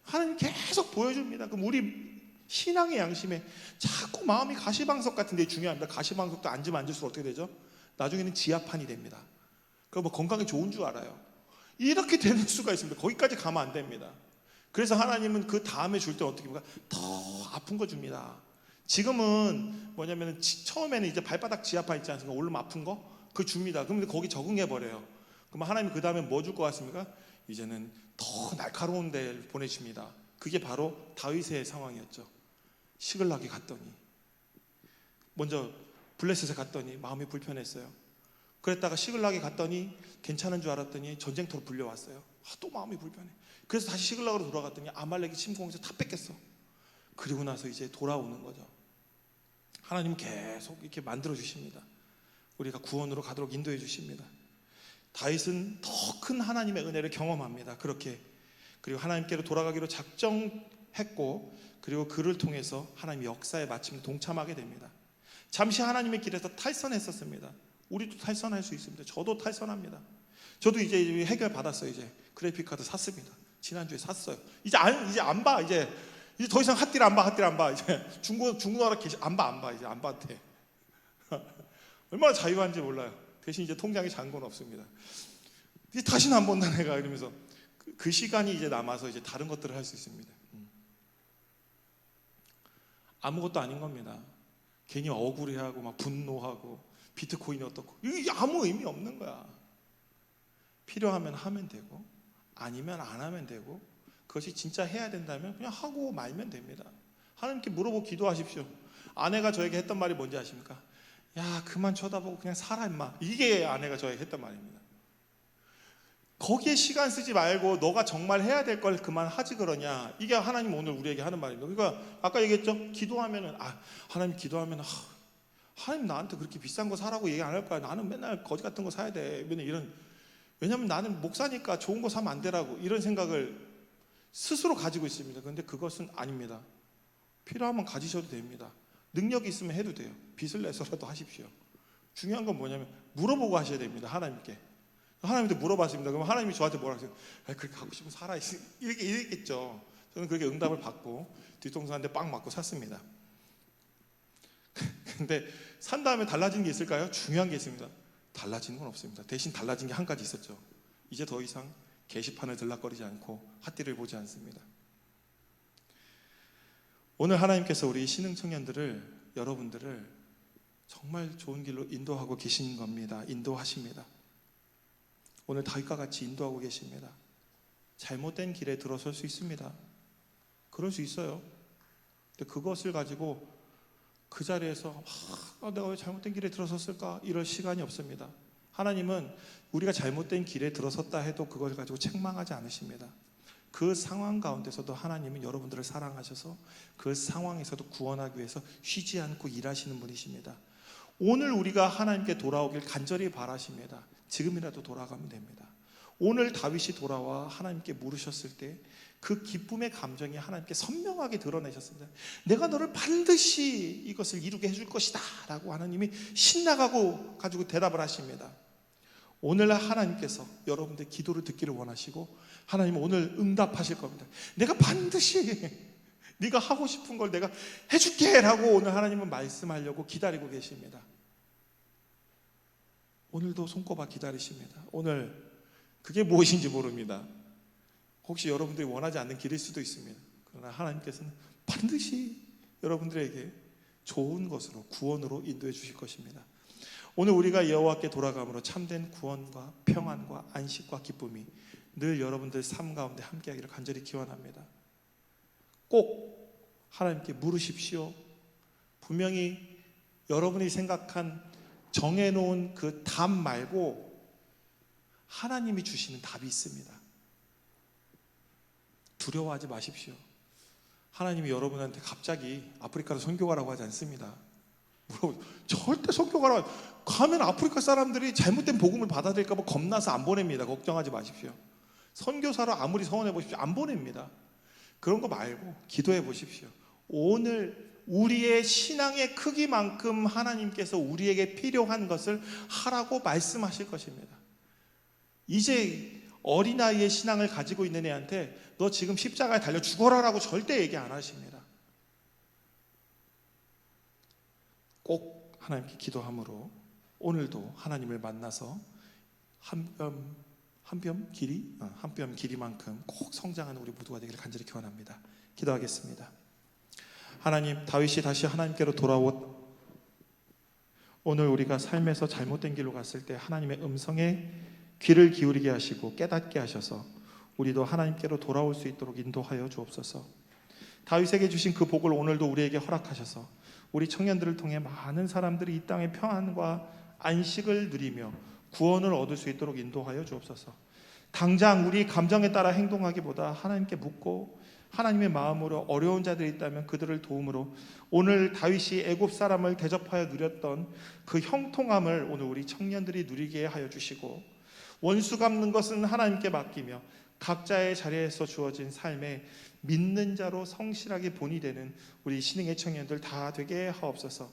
하나님 계속 보여줍니다. 그럼 우리 신앙의 양심에 자꾸 마음이 가시방석 같은 데 중요합니다. 가시방석도 앉으면 앉을수록 어떻게 되죠? 나중에는 지하판이 됩니다. 그럼 뭐 건강에 좋은 줄 알아요. 이렇게 되는 수가 있습니다. 거기까지 가면 안 됩니다. 그래서 하나님은 그 다음에 줄 때 어떻게 합니까? 더 아픈 거 줍니다. 지금은 뭐냐면 처음에는 이제 발바닥 지하판 있지 않습니까? 오르면 아픈 거? 그거 줍니다. 그럼 거기 적응해 버려요. 그럼 하나님이 그 다음에 뭐 줄 것 같습니까? 이제는 더 날카로운 데를 보내십니다. 그게 바로 다윗의 상황이었죠. 시글락에 갔더니, 먼저 블레셋에 갔더니 마음이 불편했어요. 그랬다가 시글락에 갔더니 괜찮은 줄 알았더니 전쟁터로 불려왔어요. 또 마음이 불편해. 그래서 다시 시글락으로 돌아갔더니 아말렉이 침공해서 다 뺏겼어. 그리고 나서 이제 돌아오는 거죠. 하나님은 계속 이렇게 만들어 주십니다. 우리가 구원으로 가도록 인도해 주십니다. 다윗은 더 큰 하나님의 은혜를 경험합니다. 그렇게. 그리고 하나님께로 돌아가기로 작정했고, 그리고 그를 통해서 하나님의 역사의 마침을 동참하게 됩니다. 잠시 하나님의 길에서 탈선했었습니다. 우리도 탈선할 수 있습니다. 저도 탈선합니다. 저도 이제 해결 받았어요. 이제 그래픽카드 샀습니다. 지난주에 샀어요. 이제 안 봐. 이제 더 이상 핫딜 안 봐. 이제 중고나라 게시 안 봐. 이제 안 봐대. 얼마나 자유한지 몰라요. 대신 이제 통장에 잔 건 없습니다. 이제 다시는 안 본다 내가 이러면서 그 시간이 이제 남아서 이제 다른 것들을 할 수 있습니다. 아무것도 아닌 겁니다. 괜히 억울해하고 막 분노하고 비트코인이 어떻고 이게 아무 의미 없는 거야. 필요하면 하면 되고 아니면 안 하면 되고, 그것이 진짜 해야 된다면 그냥 하고 말면 됩니다. 하나님께 물어보고 기도하십시오. 아내가 저에게 했던 말이 뭔지 아십니까? 야, 그만 쳐다보고 그냥 살아 임마. 이게 아내가 저에게 했던 말입니다. 거기에 시간 쓰지 말고 너가 정말 해야 될 걸 그만하지 그러냐. 이게 하나님 오늘 우리에게 하는 말입니다. 그러니까 아까 얘기했죠. 기도하면은 하나님 기도하면 하나님 나한테 그렇게 비싼 거 사라고 얘기 안 할 거야. 나는 맨날 거지 같은 거 사야 돼. 왜냐면 나는 목사니까 좋은 거 사면 안 되라고 이런 생각을 스스로 가지고 있습니다. 그런데 그것은 아닙니다. 필요하면 가지셔도 됩니다. 능력이 있으면 해도 돼요. 빚을 내서라도 하십시오. 중요한 건 뭐냐면 물어보고 하셔야 됩니다. 하나님께. 하나님한테 물어봤습니다. 그럼 하나님이 저한테 뭐라 하세요? 그렇게 하고 싶으면 살아. 이렇게 이랬겠죠. 저는 그렇게 응답을 받고 뒤통수 한 대 빵 맞고 샀습니다. 근데 산 다음에 달라진 게 있을까요? 중요한 게 있습니다. 달라지는 건 없습니다. 대신 달라진 게 한 가지 있었죠. 이제 더 이상 게시판을 들락거리지 않고 핫띠를 보지 않습니다. 오늘 하나님께서 우리 신흥 청년들을, 여러분들을 정말 좋은 길로 인도하고 계신 겁니다. 인도하십니다. 오늘 다윗과 같이 인도하고 계십니다. 잘못된 길에 들어설 수 있습니다. 그럴 수 있어요. 근데 그것을 가지고 그 자리에서 내가 왜 잘못된 길에 들어섰을까? 이럴 시간이 없습니다. 하나님은 우리가 잘못된 길에 들어섰다 해도 그걸 가지고 책망하지 않으십니다. 그 상황 가운데서도 하나님은 여러분들을 사랑하셔서 그 상황에서도 구원하기 위해서 쉬지 않고 일하시는 분이십니다. 오늘 우리가 하나님께 돌아오길 간절히 바라십니다. 지금이라도 돌아가면 됩니다. 오늘 다윗이 돌아와 하나님께 물으셨을 때 그 기쁨의 감정이 하나님께 선명하게 드러내셨습니다. 내가 너를 반드시 이것을 이루게 해줄 것이다 라고 하나님이 신나가고 가지고 대답을 하십니다. 오늘 하나님께서 여러분들의 기도를 듣기를 원하시고 하나님은 오늘 응답하실 겁니다. 내가 반드시 네가 하고 싶은 걸 내가 해줄게 라고 오늘 하나님은 말씀하려고 기다리고 계십니다. 오늘도 손꼽아 기다리십니다. 오늘 그게 무엇인지 모릅니다. 혹시 여러분들이 원하지 않는 길일 수도 있습니다. 그러나 하나님께서는 반드시 여러분들에게 좋은 것으로, 구원으로 인도해 주실 것입니다. 오늘 우리가 여호와께 돌아감으로 참된 구원과 평안과 안식과 기쁨이 늘 여러분들 삶 가운데 함께하기를 간절히 기원합니다. 꼭 하나님께 물으십시오. 분명히 여러분이 생각한 정해놓은 그 답 말고 하나님이 주시는 답이 있습니다. 두려워하지 마십시오. 하나님이 여러분한테 갑자기 아프리카로 선교 가라고 하지 않습니다. 절대 선교 가면 아프리카 사람들이 잘못된 복음을 받아들일까 봐 겁나서 안 보냅니다. 걱정하지 마십시오. 선교사로 아무리 서원해 보십시오. 안 보냅니다. 그런 거 말고 기도해 보십시오. 오늘 우리의 신앙의 크기만큼 하나님께서 우리에게 필요한 것을 하라고 말씀하실 것입니다. 이제 어린아이의 신앙을 가지고 있는 애한테 너 지금 십자가에 달려 죽어라라고 절대 얘기 안 하십니다. 꼭 하나님께 기도함으로 오늘도 하나님을 만나서 한 뼘 길이만큼 꼭 성장하는 우리 모두가 되기를 간절히 기원합니다. 기도하겠습니다. 하나님, 다윗이 다시 하나님께로 돌아온 오늘 우리가 삶에서 잘못된 길로 갔을 때 하나님의 음성에 귀를 기울이게 하시고 깨닫게 하셔서 우리도 하나님께로 돌아올 수 있도록 인도하여 주옵소서. 다윗에게 주신 그 복을 오늘도 우리에게 허락하셔서 우리 청년들을 통해 많은 사람들이 이 땅의 평안과 안식을 누리며 구원을 얻을 수 있도록 인도하여 주옵소서. 당장 우리 감정에 따라 행동하기보다 하나님께 묻고 하나님의 마음으로 어려운 자들이 있다면 그들을 도움으로 오늘 다윗이 애굽 사람을 대접하여 누렸던 그 형통함을 오늘 우리 청년들이 누리게 하여 주시고, 원수 갚는 것은 하나님께 맡기며 각자의 자리에서 주어진 삶에 믿는 자로 성실하게 본이 되는 우리 신흥의 청년들 다 되게 하옵소서.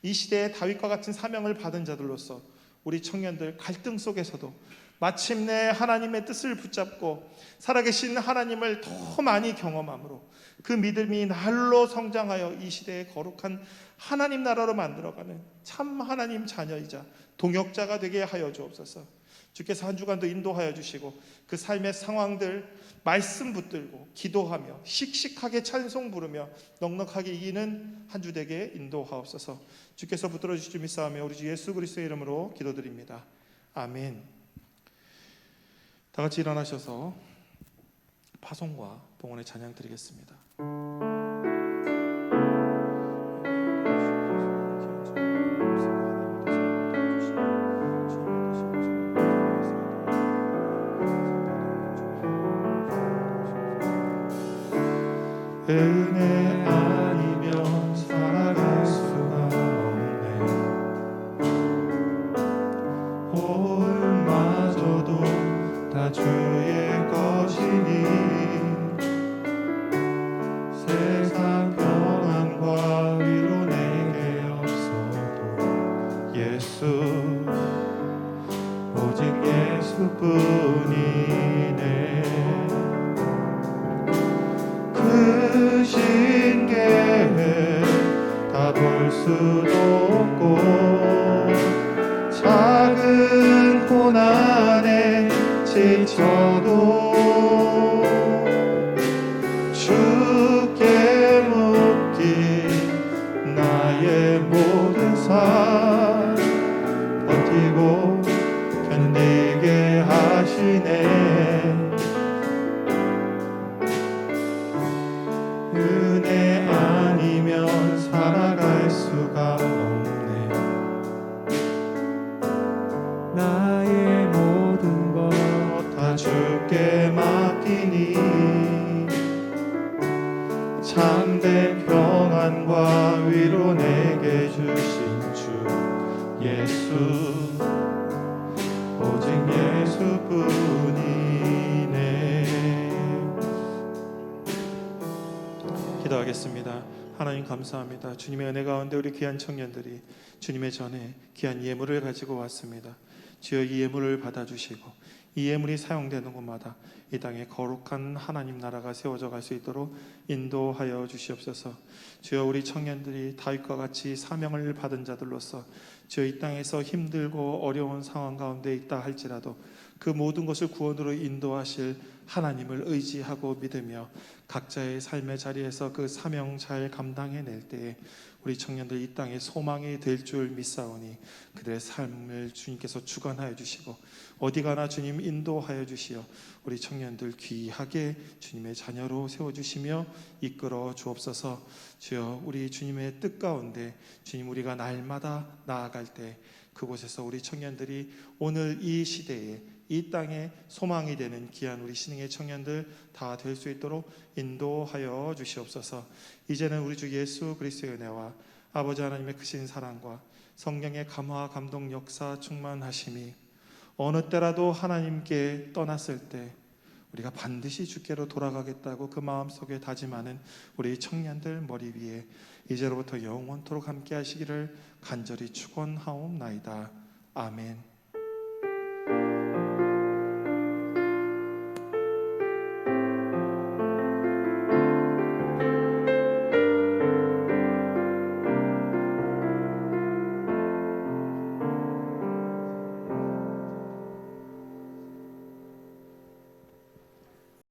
이 시대에 다윗과 같은 사명을 받은 자들로서 우리 청년들 갈등 속에서도 마침내 하나님의 뜻을 붙잡고 살아계신 하나님을 더 많이 경험함으로 그 믿음이 날로 성장하여 이 시대의 거룩한 하나님 나라로 만들어가는 참 하나님 자녀이자 동역자가 되게 하여 주옵소서. 주께서 한 주간도 인도하여 주시고 그 삶의 상황들 말씀 붙들고 기도하며 씩씩하게 찬송 부르며 넉넉하게 이기는 한 주 되게 인도하옵소서. 주께서 붙들어 주실 줄 믿사오며 우리 주 예수 그리스도의 이름으로 기도드립니다. 아멘. 다 같이 일어나셔서 파송과 봉헌의 찬양 드리겠습니다. 은혜 아니면 살아갈 수가 없네. 호흡마저도 다 주의 것이니 세상 평안과 위로 내게 없어도 예수 오직 예수뿐이네. 그 신계획 다 볼 수도 없고 작은 고난에 지쳐도 주께 묻기 나의 모든 삶 버티고 견디게 하시네. 은혜 아니면 살아갈 수가 없네. 나의 모든 것 다 주께 맡기니 참된 평안과 위로 내게 주신 주 예수 오직 예수뿐이네. 기도하겠습니다. 하나님 감사합니다. 주님의 은혜 가운데 우리 귀한 청년들이 주님의 전에 귀한 예물을 가지고 왔습니다. 주여 이 예물을 받아주시고 이 예물이 사용되는 곳마다 이 땅에 거룩한 하나님 나라가 세워져 갈 수 있도록 인도하여 주시옵소서. 주여 우리 청년들이 다윗과 같이 사명을 받은 자들로서 주여 이 땅에서 힘들고 어려운 상황 가운데 있다 할지라도 그 모든 것을 구원으로 인도하실 하나님을 의지하고 믿으며 각자의 삶의 자리에서 그 사명 잘 감당해낼 때에 우리 청년들 이 땅에 소망이 될 줄 믿사오니 그들의 삶을 주님께서 주관하여 주시고 어디 가나 주님 인도하여 주시어 우리 청년들 귀하게 주님의 자녀로 세워주시며 이끌어 주옵소서. 주여 우리 주님의 뜻 가운데 주님 우리가 날마다 나아갈 때 그곳에서 우리 청년들이 오늘 이 시대에 이 땅에 소망이 되는 귀한 우리 신흥의 청년들 다 될 수 있도록 인도하여 주시옵소서. 이제는 우리 주 예수 그리스도의 은혜와 아버지 하나님의 크신 사랑과 성령의 감화 감동 역사 충만하심이 어느 때라도 하나님께 떠났을 때 우리가 반드시 주께로 돌아가겠다고 그 마음속에 다짐하는 우리 청년들 머리 위에 이제로부터 영원토록 함께 하시기를 간절히 축원하옵나이다. 아멘.